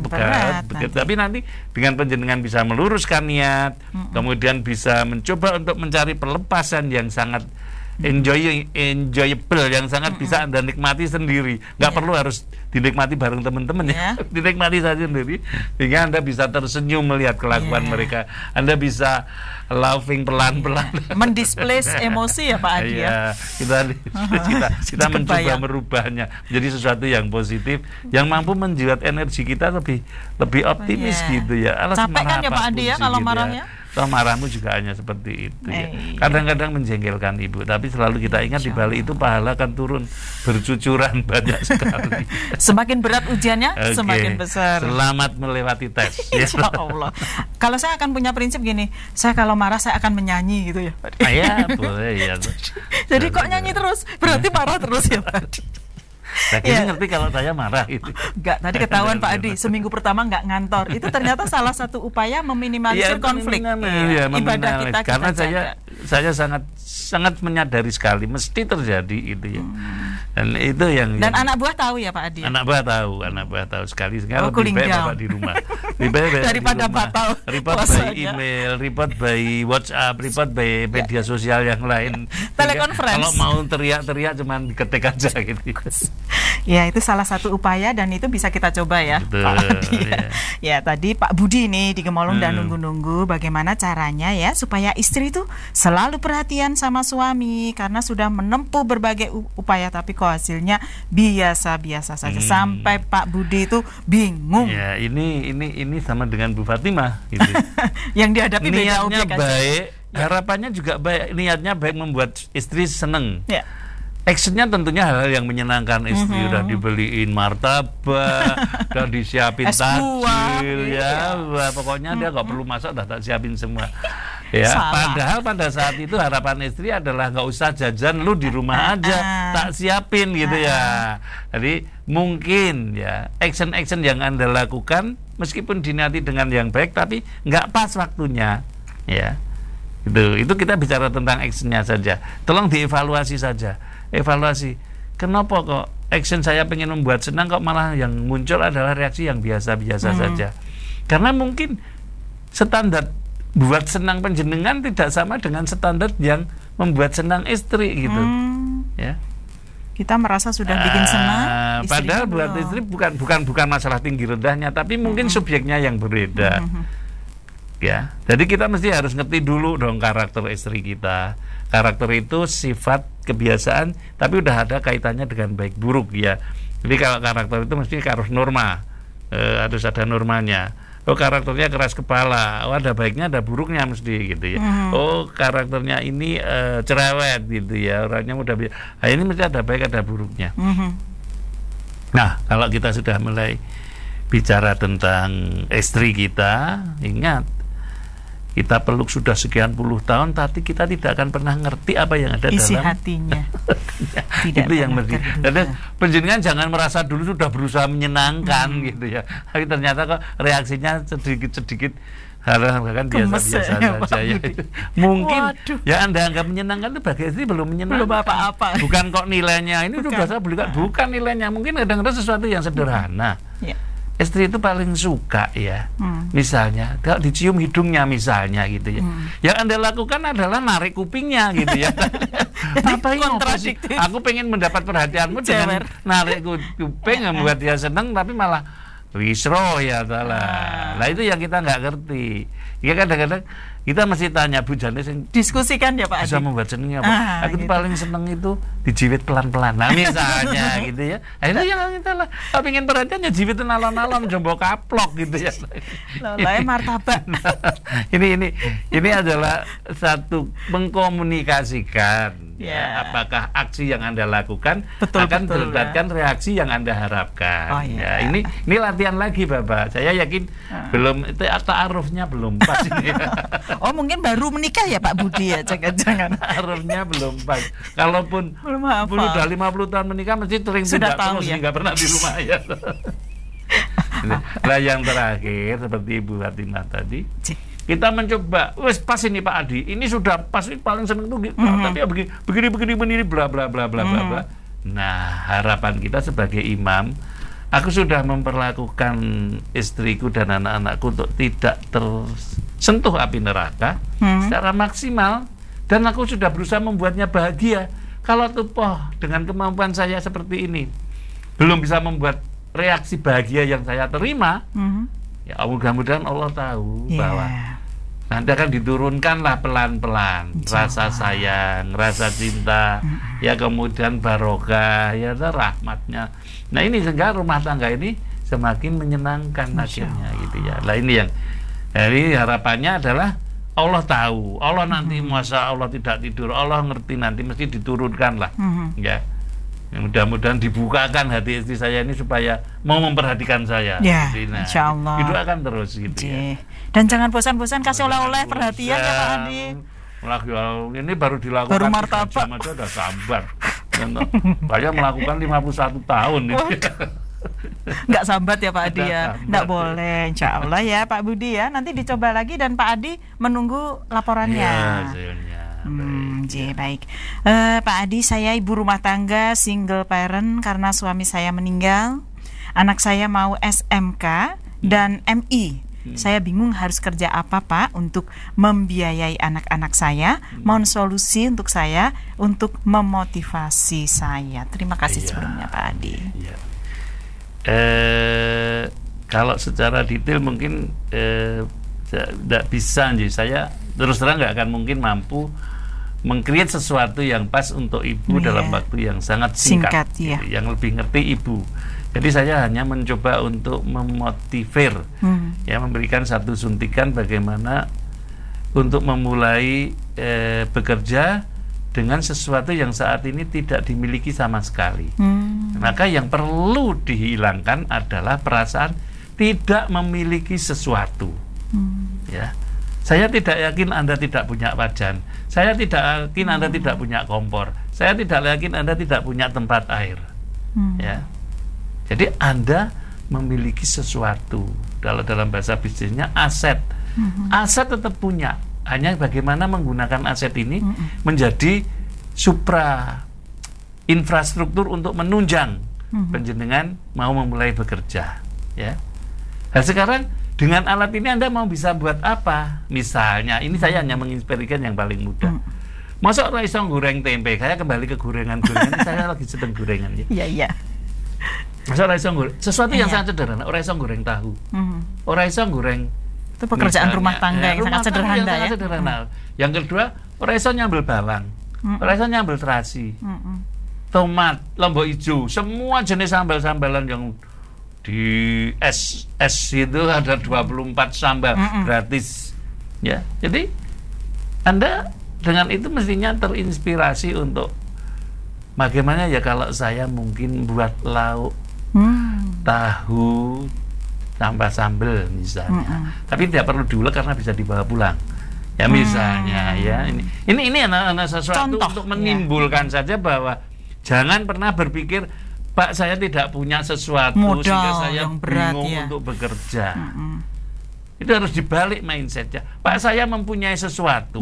Tapi nanti dengan penjenengan bisa meluruskan niat, kemudian bisa mencoba untuk mencari pelepasan yang sangat enjoyable, yang sangat bisa Anda nikmati sendiri, nggak perlu harus dinikmati bareng teman-teman ya, dinikmati saja sendiri, sehingga Anda bisa tersenyum melihat kelakuan mereka, Anda bisa laughing pelan-pelan, mendisplay emosi ya Pak Adi ya. Kita mencoba merubahnya menjadi sesuatu yang positif, yang mampu menjiwat energi kita lebih optimis gitu ya. Capek kan ya Pak Adi ya kalau marahnya? Marahmu juga hanya seperti itu ya. Kadang-kadang menjengkelkan Ibu, tapi selalu kita ingat di balik itu pahala akan turun bercucuran banyak sekali. Semakin berat ujiannya, semakin besar. Selamat melewati tes. Insya Allah. Kalau saya akan punya prinsip gini, saya kalau marah saya akan menyanyi gitu ya. Ya boleh ya. Jadi kok nyanyi terus, berarti marah terus ya Pak. Nah, ngerti kalau saya marah itu. Enggak, tadi ketahuan Pak Adi, seminggu pertama enggak ngantor. Itu ternyata salah satu upaya meminimalisir konflik. Ibadah kita karena saya sangat menyadari sekali mesti terjadi itu ya. Dan itu yang anak buah tahu ya Pak Adi. Anak buah tahu sekali. Sekarang lebih baik Bapak di rumah. Daripada batal. Report by email, report by WhatsApp, report by media sosial yang lain. Telekonferensi. Kalau mau teriak-teriak cuman diketik aja gitu. Ya, itu salah satu upaya dan itu bisa kita coba ya. Betul, Pak Adi ya. Tadi Pak Budi nih di Gemolong dan nunggu-nunggu bagaimana caranya ya supaya istri itu selalu perhatian sama suami karena sudah menempuh berbagai upaya tapi kok hasilnya biasa-biasa saja sampai Pak Budi itu bingung. Ya, ini sama dengan Bu Fatimah gitu. Yang dihadapi niatnya baik, harapannya juga baik, niatnya baik membuat istri seneng. Ya. Actionnya tentunya hal-hal yang menyenangkan, istri udah dibeliin martabak, udah disiapin takjil ya, pokoknya dia nggak perlu masak, udah tak siapin semua. Ya, padahal pada saat itu harapan istri adalah nggak usah jajan, lu di rumah aja tak siapin gitu ya. Jadi mungkin ya action yang Anda lakukan meskipun diniati dengan yang baik tapi nggak pas waktunya, ya. Itu kita bicara tentang actionnya saja. Tolong dievaluasi saja. Evaluasi. Kenapa kok action saya pengen membuat senang kok malah yang muncul adalah reaksi yang biasa-biasa saja. Karena mungkin standar buat senang panjenengan tidak sama dengan standar yang membuat senang istri gitu. Ya. Kita merasa sudah bikin senang, padahal buat istri bukan masalah tinggi rendahnya, tapi mungkin subjeknya yang berbeda. Ya, jadi kita mesti harus ngerti dulu dong karakter istri kita. Karakter itu sifat, kebiasaan, tapi udah ada kaitannya dengan baik buruk ya. Jadi kalau karakter itu mesti harus norma, harus ada normanya. Oh karakternya keras kepala, oh ada baiknya ada buruknya mesti gitu ya. Oh karakternya ini cerewet gitu ya, orangnya mudah biasa. Nah, ini mesti ada baik ada buruknya. Nah kalau kita sudah mulai bicara tentang istri kita, ingat kita peluk sudah sekian puluh tahun, tapi kita tidak akan pernah ngerti apa yang ada isi dalam hatinya. Itu yang mesti. Jadi penjenengan jangan merasa dulu sudah berusaha menyenangkan gitu ya, tapi ternyata kok reaksinya sedikit kan biasa-biasa saja ya. Mungkin ya Anda anggap menyenangkan itu bagi istri belum menyenangkan. Belum apa-apa. Bukan kok nilainya ini sudah saya belikan, bukan nilainya. Mungkin kadang-kadang sesuatu yang sederhana. Ya. Istri itu paling suka ya, misalnya kalau dicium hidungnya misalnya gitu ya. Yang Anda lakukan adalah narik kupingnya gitu ya. Apa yang kontradiktif? Aku pengen mendapat perhatianmu dengan narik kuping yang membuat dia senang, tapi malah wisro ya salah. Nah itu yang kita nggak ngerti. Ya kadang-kadang kita mesti tanya Bu Jane diskusikan ya Pak Adi. Bisa membuat senengnya apa? Aku gitu. Paling seneng itu dijiwit pelan-pelan. Nah misalnya gitu ya. Itu yang kita lah. Kalau pengen perhatian ya jiwitin alon-alon, jombo kaplok gitu ya. Loh, martabak. Ini adalah satu mengkomunikasikan. Ya, apakah aksi yang Anda lakukan akan berdasarkan reaksi yang Anda harapkan. Ya, ini latihan lagi Bapak. Saya yakin belum itu ta'arufnya belum pas ini. Oh mungkin baru menikah ya Pak Budi ya, jangan-jangan ta'arufnya belum pas. Kalaupun udah 50 tahun menikah mesti sering sudah tahu ya, nggak pernah di rumah ya. Nah yang terakhir seperti Ibu Fatimah tadi, kita mencoba, wes pas ini Pak Adi, ini sudah pas, paling seneng tuh, tapi ya begini bla bla bla bla bla. Nah harapan kita sebagai imam, aku sudah memperlakukan istriku dan anak-anakku untuk tidak tersentuh api neraka secara maksimal, dan aku sudah berusaha membuatnya bahagia. Kalau tupoh dengan kemampuan saya seperti ini belum bisa membuat reaksi bahagia yang saya terima, ya mudah-mudahan Allah tahu bahwa nanti akan diturunkanlah pelan-pelan rasa sayang, rasa cinta, ya kemudian barokah, ya rahmatnya. Nah ini sehingga rumah tangga ini semakin menyenangkan akhirnya gitu ya. Nah ini yang jadi harapannya adalah Allah tahu, Allah nanti masa Allah tidak tidur, Allah ngerti nanti mesti diturunkan lah, ya. Mudah-mudahan dibukakan hati istri saya ini supaya mau memperhatikan saya. Ya, nah, insya Allah. Itu akan terus gitu ya. Dan jangan bosan-bosan kasih oleh-oleh perhatian ya Pak Adi. Ini baru dilakukan. Baru martabak. Jam aja udah sabar. Saya melakukan 51 tahun. Nggak sambat ya Pak Adi ya. Nggak boleh, insya Allah ya Pak Budi ya. Nanti dicoba lagi dan Pak Adi menunggu laporannya. Ya, hasilnya. Baik. Pak Adi, saya ibu rumah tangga, single parent karena suami saya meninggal. Anak saya mau SMK dan MI. Saya bingung harus kerja apa Pak untuk membiayai anak-anak saya. Mohon solusi untuk saya untuk memotivasi saya. Terima kasih sebelumnya Pak Adi. Kalau secara detail mungkin tidak bisa, saya terus terang nggak akan mungkin mampu meng-create sesuatu yang pas untuk ibu dalam waktu yang sangat singkat gitu, yang lebih ngerti ibu. Jadi saya hanya mencoba untuk memotivir, ya memberikan satu suntikan bagaimana untuk memulai bekerja dengan sesuatu yang saat ini tidak dimiliki sama sekali. Maka yang perlu dihilangkan adalah perasaan tidak memiliki sesuatu. Ya. Saya tidak yakin Anda tidak punya wajan. Saya tidak yakin Anda tidak punya kompor. Saya tidak yakin Anda tidak punya tempat air. Ya. Jadi Anda memiliki sesuatu, dalam bahasa bisnisnya aset. Aset tetap punya, hanya bagaimana menggunakan aset ini menjadi supra infrastruktur untuk menunjang penjenengan mau memulai bekerja, ya. Nah sekarang dengan alat ini Anda mau bisa buat apa? Misalnya, ini saya hanya menginspirasikan yang paling mudah. Masa orang iso goreng tempe? Saya kembali ke gorengan-gorengan. Saya lagi sedang gorengan ya. Iya. Masa orang iso goreng sesuatu yang sangat sederhana. Orang iso goreng tahu. Orang iso goreng. Itu pekerjaan rumah tangga yang sangat sederhana ya. Yang kedua, orang iso nyambel bawang. Orang iso nyambel terasi. Tomat, lombok hijau, semua jenis sambal-sambalan yang di es itu ada 24 sambal gratis, ya. Jadi Anda dengan itu mestinya terinspirasi untuk bagaimana ya kalau saya mungkin buat lauk tahu tambah sambal misalnya, tapi tidak perlu diulek karena bisa dibawa pulang, ya misalnya, ya ini anak-anak sesuatu contoh, untuk menimbulkan saja bahwa jangan pernah berpikir Pak, saya tidak punya sesuatu modal sehingga saya yang berat, bingung untuk bekerja. Itu harus dibalik mindsetnya. Pak, saya mempunyai sesuatu.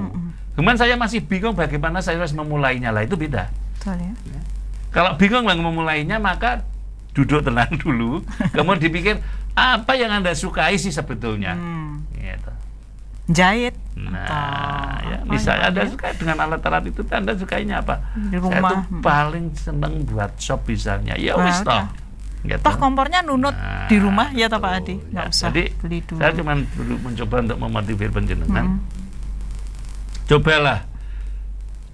Cuman saya masih bingung bagaimana saya harus memulainya. Lah itu beda. Betul, ya. Kalau bingung memulainya, maka duduk tenang dulu. Kemudian dipikir apa yang Anda sukai sih sebetulnya. Gitu. Jahit. Nah, ya, misalnya Anda suka dengan alat-alat itu, Anda sukainya apa? Di rumah. Saya tuh paling seneng buat shop misalnya. Ya wis toh. Gitu. Toh kompornya nunut di rumah ya toh Pak Adi. Nggak usah jadi, beli dulu. Saya cuma mencoba untuk memotivasi penjenengan. Cobalah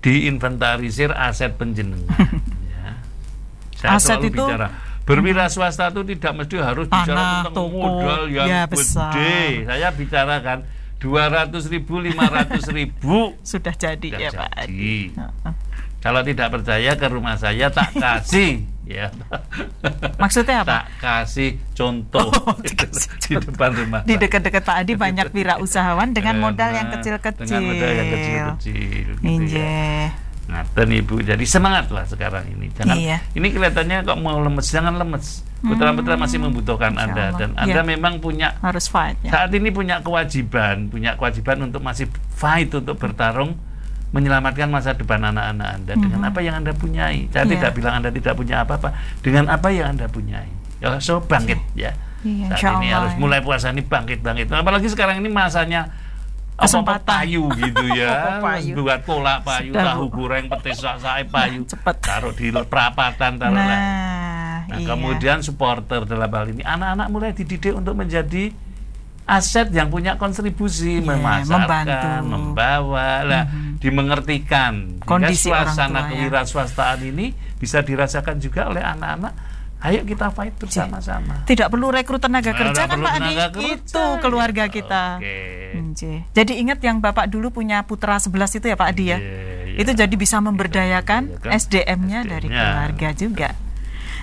diinventarisir aset penjenengan. Ya. Saya aset selalu itu bicara berwira swasta itu tidak mesti harus bicara tentang modal yang gede. Saya bicarakan 200.000, 500.000 sudah jadi ya Pak Adi. Kalau tidak percaya ke rumah saya tak kasih ya. Maksudnya apa? Tak kasih contoh di depan rumah. Di dekat-dekat Pak Adi banyak wirausahawan dengan modal yang kecil-kecil. Dengan modal yang kecil-kecil. Gitu ya. Ngaten Ibu, jadi semangatlah sekarang ini. Jangan ini kelihatannya kok mau lemes, jangan lemes. Putra-putra masih membutuhkan Anda dan Anda memang punya harus fight ya. Saat ini punya kewajiban untuk masih fight untuk bertarung menyelamatkan masa depan anak-anak Anda dengan apa yang Anda punyai. Saya tidak bilang Anda tidak punya apa-apa, dengan apa yang Anda punyai. Ya, so bangkit ya. Saat ini harus mulai puasa ini bangkit. Apalagi sekarang ini masanya apa payu gitu ya. Buat kolak payu, tahu goreng, petis sae payu. Taruh di perapatan Nah, kemudian supporter dalam hal ini anak-anak mulai dididik untuk menjadi aset yang punya kontribusi, memasarkan, membawa, dimengertikan. Kondisi suasana kewirausahaan ini bisa dirasakan juga oleh anak-anak. Ayo kita fight bersama-sama. Tidak perlu rekrut tenaga kerja kan Pak Adi, itu keluarga kita. Jadi ingat yang Bapak dulu punya putra 11 itu ya Pak Adi ya. Itu jadi bisa memberdayakan SDM-nya dari keluarga juga.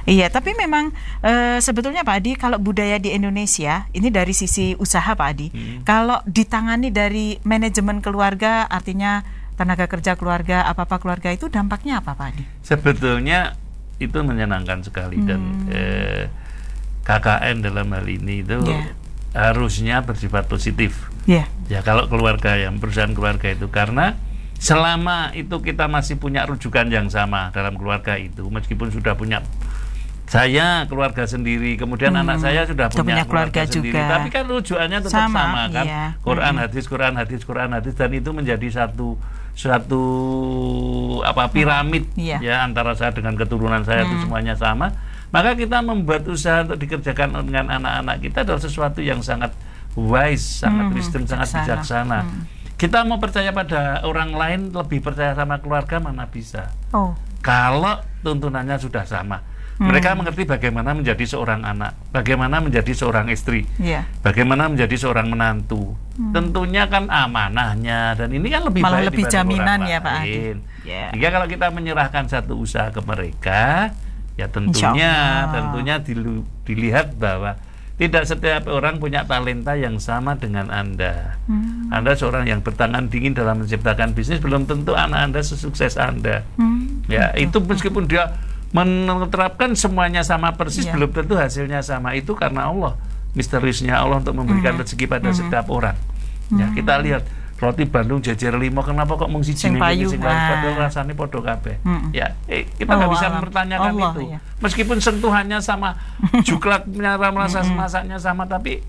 Iya, tapi memang sebetulnya Pak Adi, kalau budaya di Indonesia ini dari sisi usaha Pak Adi, kalau ditangani dari manajemen keluarga, artinya tenaga kerja keluarga, apa-apa keluarga, itu dampaknya apa Pak Adi? Sebetulnya itu menyenangkan sekali dan KKN dalam hal ini itu harusnya bersifat positif. Ya kalau keluarga yang perusahaan keluarga itu, karena selama itu kita masih punya rujukan yang sama dalam keluarga itu, meskipun sudah punya saya keluarga sendiri, kemudian anak saya sudah punya keluarga sendiri, tapi kan rujukannya tetap sama kan, Quran hadis, dan itu menjadi satu piramid ya antara saya dengan keturunan saya itu semuanya sama. Maka kita membuat usaha untuk dikerjakan dengan anak-anak kita adalah sesuatu yang sangat wise, sangat wisdom, sangat bijaksana. Kita mau percaya pada orang lain, lebih percaya sama keluarga mana bisa. Kalau tuntunannya sudah sama. Mereka mengerti bagaimana menjadi seorang anak, bagaimana menjadi seorang istri, bagaimana menjadi seorang menantu. Tentunya kan amanahnya, dan ini kan lebih malah baik lebih jaminan orang ya Pak Adi. Jika kalau kita menyerahkan satu usaha ke mereka, ya tentunya dilihat bahwa tidak setiap orang punya talenta yang sama dengan Anda. Anda seorang yang bertangan dingin dalam menciptakan bisnis, belum tentu anak Anda sesukses Anda. Ya, itu meskipun dia menerapkan semuanya sama persis, belum tentu hasilnya sama. Itu karena Allah, misteriusnya Allah untuk memberikan rezeki pada setiap orang. Ya, kita lihat roti Bandung jejer 5, kenapa kok mung siji sing padahal rasane padha kabeh. Ya, kita nggak bisa mempertanyakan itu. Ya. Meskipun sentuhannya sama, juklaknya masaknya sama, tapi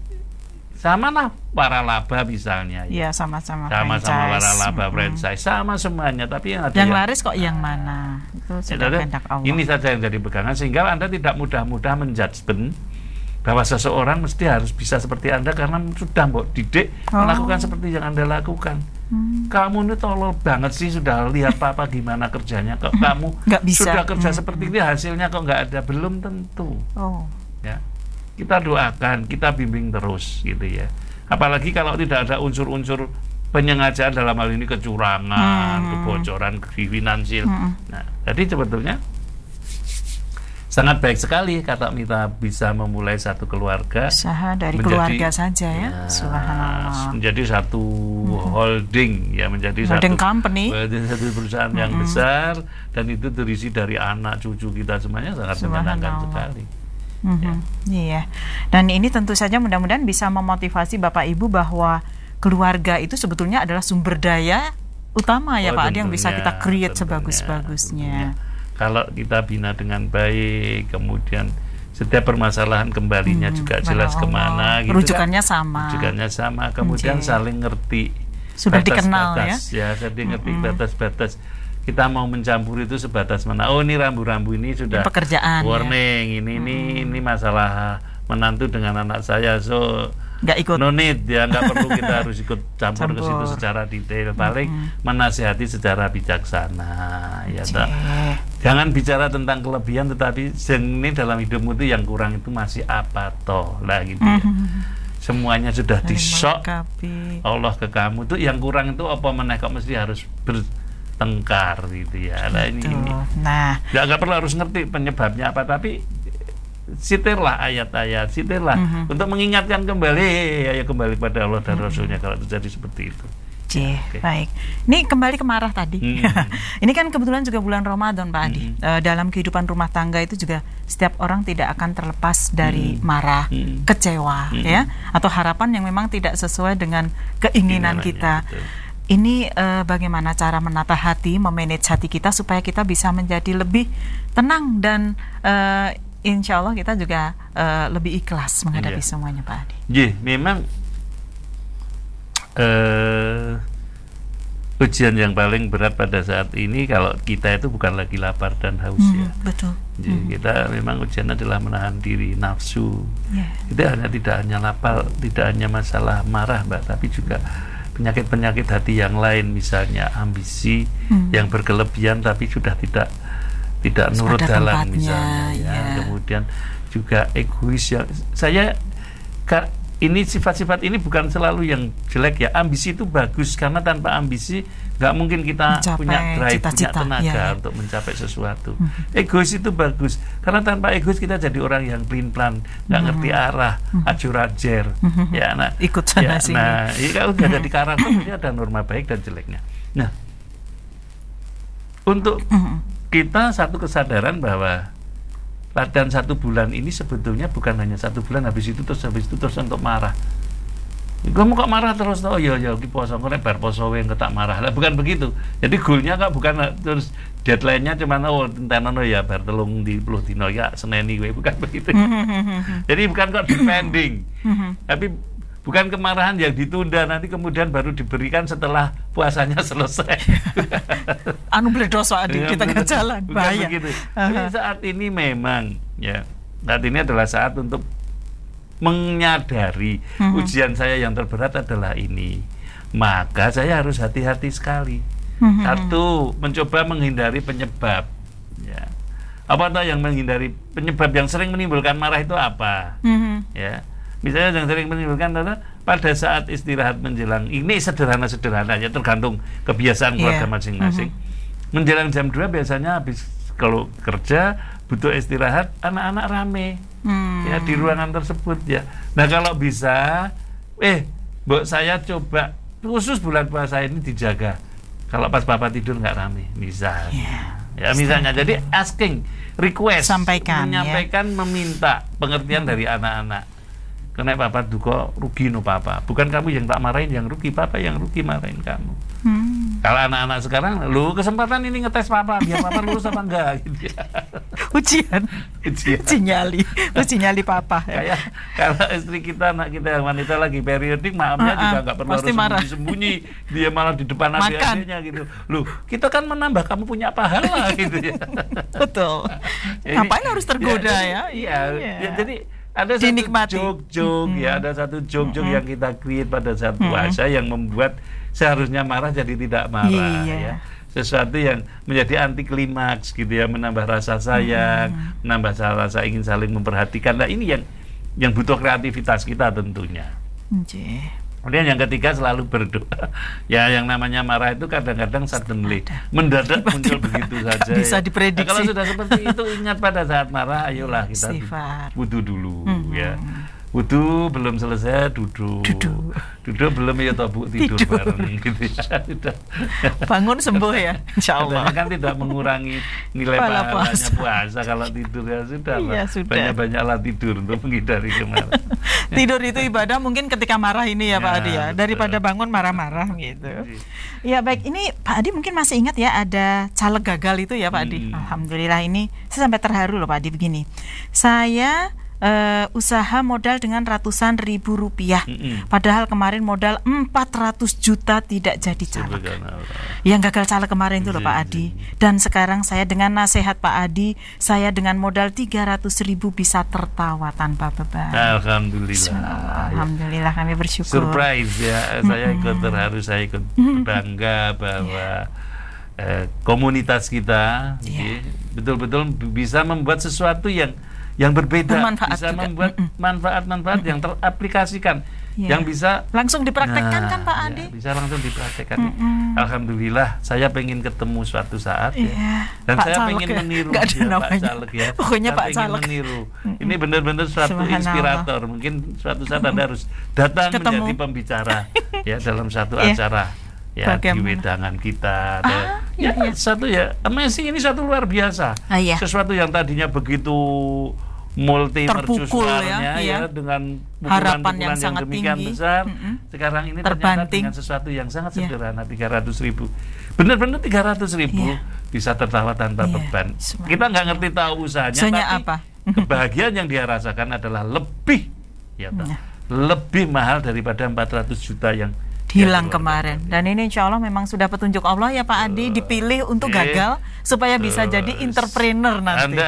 sama lah waralaba misalnya. Iya, sama-sama waralaba franchise, sama semuanya. Tapi yang laris kok yang mana? Itu sudah kehendak Allah. Ini saja yang jadi pegangan, sehingga Anda tidak mudah-mudah menjudgment bahwa seseorang mesti harus bisa seperti Anda karena sudah mbok didik melakukan seperti yang Anda lakukan. Kamu ini tolol banget sih, sudah lihat papa gimana kerjanya, kok kamu sudah kerja seperti ini, hasilnya kok nggak ada, belum tentu. Ya. Kita doakan, kita bimbing terus gitu ya. Apalagi kalau tidak ada unsur-unsur penyengajaan, dalam hal ini kecurangan, kebocoran finansial. Nah, jadi sebetulnya sangat baik sekali kata Mita bisa memulai satu keluarga, usaha dari keluarga saja ya. Subhanallah. Menjadi satu holding ya, menjadi holding company, satu perusahaan yang besar, dan itu terisi dari anak cucu kita semuanya, sangat menyenangkan sekali. Iya, dan ini tentu saja mudah-mudahan bisa memotivasi Bapak Ibu bahwa keluarga itu sebetulnya adalah sumber daya utama ya Pak Adi, yang bisa kita create sebagus-bagusnya. Kalau kita bina dengan baik, kemudian setiap permasalahan kembalinya juga jelas kemana, gitu rujukannya kan? sama, kemudian saling ngerti, sudah dikenal ya, saling ngerti batas-batas. Kita mau mencampur itu sebatas mana? Oh, ini rambu-rambu ini sudah pekerjaan, warning, ya. Ini masalah menantu dengan anak saya, so nggak ikut, no need ya, nggak perlu kita harus ikut campur ke situ secara detail. Paling menasihati secara bijaksana ya. Jangan bicara tentang kelebihan, tetapi ini dalam hidupmu itu yang kurang itu masih apa toh lah gitu ya. Semuanya sudah disok Allah ke kamu, tuh yang kurang itu apa meneh, kok mesti harus tengkar gitu ya. Nah, ini nggak perlu harus ngerti penyebabnya apa, tapi sitirlah ayat-ayat, sitirlah untuk mengingatkan kembali, ayo kembali pada Allah dan Rasulnya kalau terjadi seperti itu. Baik. Ini kembali ke marah tadi. Ini kan kebetulan juga bulan Ramadan Pak Adi. Dalam kehidupan rumah tangga itu juga setiap orang tidak akan terlepas dari marah, kecewa ya, atau harapan yang memang tidak sesuai dengan keinginan kita. Ini bagaimana cara menata hati, memanage hati kita supaya kita bisa menjadi lebih tenang dan insya Allah kita juga lebih ikhlas menghadapi semuanya Pak Adi. Memang ujian yang paling berat pada saat ini kalau kita itu bukan lagi lapar dan haus ya. Betul. Kita memang ujian adalah menahan diri, nafsu. Itu tidak hanya lapar, tidak hanya masalah marah Mbak, tapi juga penyakit-penyakit hati yang lain, misalnya ambisi yang berkelebihan tapi sudah tidak nurut jalan misalnya ya. Kemudian juga egois yang ini sifat-sifat ini bukan selalu yang jelek ya. Ambisi itu bagus, karena tanpa ambisi nggak mungkin kita punya drive, punya tenaga untuk mencapai sesuatu. Egois itu bagus, karena tanpa egois kita jadi orang yang pelin-pelan, nggak ngerti arah, ajur-ajer ya. Nah, ikut sana sini. Nah, kalau udah jadi karakter ini ada norma baik dan jeleknya. Nah, untuk kita satu kesadaran bahwa latihan 1 bulan ini sebetulnya bukan hanya 1 bulan habis itu terus untuk marah. Kamu kok marah terus? Oh iya ki poso kok bar poso weng tak marah. Lah bukan begitu. Jadi goalnya kok bukan terus deadline-nya cuman entenono ya bar 30 dino ya seneni kowe, bukan begitu. Jadi bukan kok depending. Tapi bukan kemarahan yang ditunda, nanti kemudian baru diberikan setelah puasanya selesai. Bledos di tengah jalan, bahaya. Jadi saat ini memang ya, saat ini adalah saat untuk menyadari ujian saya yang terberat adalah ini. Maka saya harus hati-hati sekali. Satu, mencoba menghindari penyebab. Ya. Apa tahu yang menghindari penyebab yang sering menimbulkan marah itu apa? Ya. Misalnya yang sering menimbulkan adalah pada saat istirahat menjelang, ini sederhana-sederhana ya, tergantung kebiasaan keluarga masing-masing. Menjelang jam 2 biasanya habis kalau kerja butuh istirahat, anak-anak rame ya di ruangan tersebut ya. Nah kalau bisa, mbok saya coba khusus bulan puasa ini dijaga. Kalau pas papa tidur nggak rame, misalnya. Ya misalnya, jadi asking request, menyampaikan, meminta pengertian dari anak-anak. Karena papa duka rugi no papa. Bukan kamu yang tak marahin yang rugi, papa yang rugi marahin kamu. Kalau anak-anak sekarang, lu kesempatan ini ngetes papa, biar papa lulus apa enggak gitu ya. Uji nyali papa. Kayak kalau istri kita, anak kita yang wanita lagi periodik, maafnya juga nggak perlu harus sembunyi-sembunyi, dia malah di depan adik-adiknya gitu. Lu, kita kan menambah kamu punya pahala gitu ya. Betul. Ngapain harus tergoda ya? Iya. Jadi ada satu joke-joke ada satu joke-joke yang kita create pada saat puasa yang membuat seharusnya marah jadi tidak marah ya. Sesuatu yang menjadi anti klimaks gitu ya, menambah rasa sayang, menambah rasa ingin saling memperhatikan. Nah, ini yang butuh kreativitas kita tentunya. Kemudian yang ketiga selalu berdoa. Ya, yang namanya marah itu kadang-kadang suddenly, mendadak muncul begitu saja. Bisa diprediksi. Nah, kalau sudah seperti itu, ingat pada saat marah, ayolah kita wudu dulu ya. Wudu belum selesai, duduk belum ya tabuk tidur bareng gitu ya. Bangun sembuh ya, insyaallah. Kan tidak mengurangi nilai pahalanya puasa kalau tidur ya sudah. Banyak-banyaklah tidur untuk menghindari kemarahan. Tidur itu ibadah mungkin ketika marah ini ya Pak Adi ya, daripada bangun marah-marah gitu. Ya baik, ini Pak Adi mungkin masih ingat ya ada caleg gagal itu ya Pak Adi. Alhamdulillah, ini saya sampai terharu loh Pak Adi begini. Saya usaha modal dengan ratusan ribu rupiah, padahal kemarin modal 400 juta tidak jadi caleg. Yang gagal caleg kemarin itu loh Pak Adi. Dan sekarang saya dengan nasihat Pak Adi, saya dengan modal 300 ribu bisa tertawa tanpa beban. Alhamdulillah, kami bersyukur. Surprise ya, saya ikut terharu, saya ikut bangga bahwa komunitas kita betul-betul bisa membuat sesuatu yang berbeda, bisa juga membuat manfaat-manfaat yang teraplikasikan, yang bisa langsung dipraktekkan kan Pak Adi? Bisa langsung dipraktekkan. Alhamdulillah, saya pengen ketemu suatu saat dan Pak saya pengen meniru Pak Caleg ya. Pokoknya Pak Caleg meniru. Ini benar-benar suatu inspirator. Mungkin suatu saat Anda harus datang menjadi pembicara ya dalam satu acara. Ya, di wedangan kita satu amazing, ini satu luar biasa. Sesuatu yang tadinya begitu multi mercusuarnya dengan harapan yang sangat demikian tinggi, besar, sekarang ini ternyata dengan sesuatu yang sangat sederhana, 300 ribu, benar-benar 300 ribu bisa tertawa tanpa beban. Kita nggak ngerti tahu usahanya, tapi apa? Kebahagiaan yang dia rasakan adalah lebih mahal daripada 400 juta yang hilang kemarin. Dan ini insya Allah memang sudah petunjuk Allah ya Pak Adi, dipilih untuk gagal supaya bisa jadi entrepreneur nanti.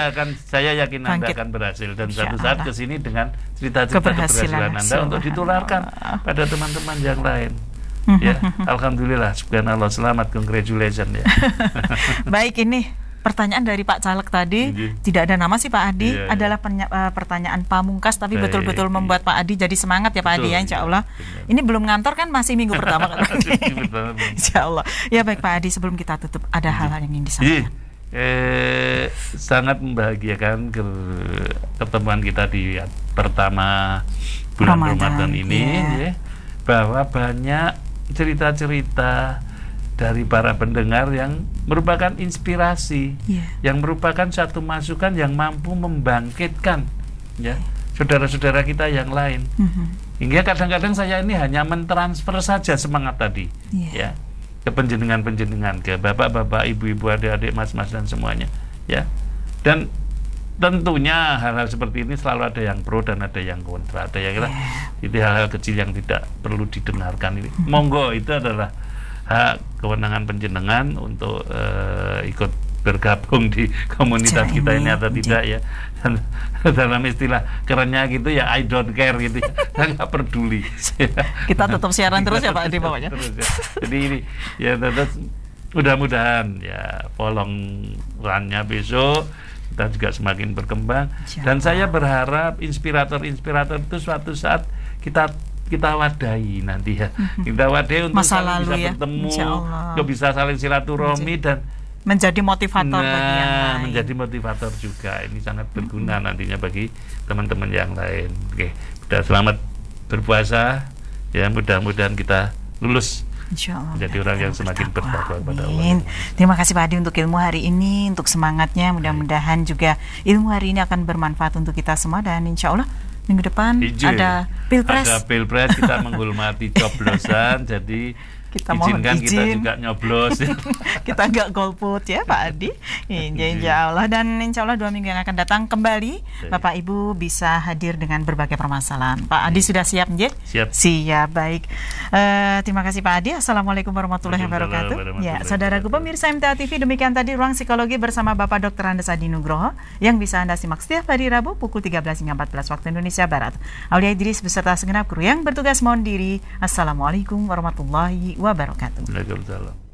Saya yakin Anda akan berhasil, dan suatu saat kesini dengan cerita-cerita keberhasilan Anda untuk ditularkan pada teman-teman yang lain. Ya, alhamdulillah, subhanallah, selamat, congratulations ya. Baik, ini pertanyaan dari Pak Caleg tadi, tidak ada nama sih Pak Adi, adalah pertanyaan pamungkas, tapi betul-betul membuat Pak Adi jadi semangat ya Pak Adi ya, insya Allah. Ini belum ngantor kan, masih minggu pertama kan. Insya Allah. Ya baik Pak Adi, sebelum kita tutup, ada hal-hal yang ingin disampaikan. Sangat membahagiakan pertemuan kita di pertama bulan Ramadan ini, bahwa banyak cerita-cerita dari para pendengar yang merupakan inspirasi, yang merupakan satu masukan yang mampu membangkitkan saudara-saudara kita yang lain. Hingga kadang-kadang saya ini hanya mentransfer saja semangat tadi ke penjenengan-penjenengan, ke bapak-bapak, ibu-ibu, adik-adik, mas-mas dan semuanya dan tentunya hal-hal seperti ini selalu ada yang pro dan ada yang kontra, ada yang jadi hal-hal kecil yang tidak perlu didengarkan ini. Monggo, itu adalah hak kewenangan penjenengan untuk ikut bergabung di komunitas kita ini atau tidak ya. Dan dalam istilah kerennya gitu ya, I don't care gitu ya. Saya nggak peduli. Kita tetap siaran terus ya Pak Adi pokoknya. Jadi ini ya, terus mudah-mudahan ya polong runnya besok kita juga semakin berkembang. Dan saya berharap inspirator-inspirator itu suatu saat kita wadahi nanti ya. Kita wadahi untuk masa lalu bisa bertemu, untuk bisa saling silaturahmi dan menjadi motivator bagi yang lain. Menjadi motivator juga. Ini sangat berguna nantinya bagi teman-teman yang lain. Oke, sudah selamat berpuasa ya, mudah-mudahan kita lulus Menjadi orang yang semakin bertakwa kepada Allah. Terima kasih Pak Adi untuk ilmu hari ini, untuk semangatnya. Mudah-mudahan juga ilmu hari ini akan bermanfaat untuk kita semua, dan insya Allah minggu depan ada pilpres. Ada pilpres, kita menghormati coblosan, jadi kita izinkan kita juga nyoblos. Kita nggak golput ya Pak Adi. Insya Allah, dan insya Allah 2 minggu yang akan datang kembali Bapak Ibu bisa hadir dengan berbagai permasalahan. Pak Adi sudah siap nggih? Siap, baik. Terima kasih Pak Adi. Assalamualaikum warahmatullahi wabarakatuh. Ya, saudaraku pemirsa MTA TV, demikian tadi Ruang Psikologi bersama Bapak Dr. Andes Adi Nugroho yang bisa Anda simak setiap hari Rabu pukul 13 hingga 14 waktu Indonesia Barat. Aulia Idris beserta segenap kru yang bertugas mohon diri. Assalamualaikum warahmatullahi wabarakatuh. Waalaikumsalam.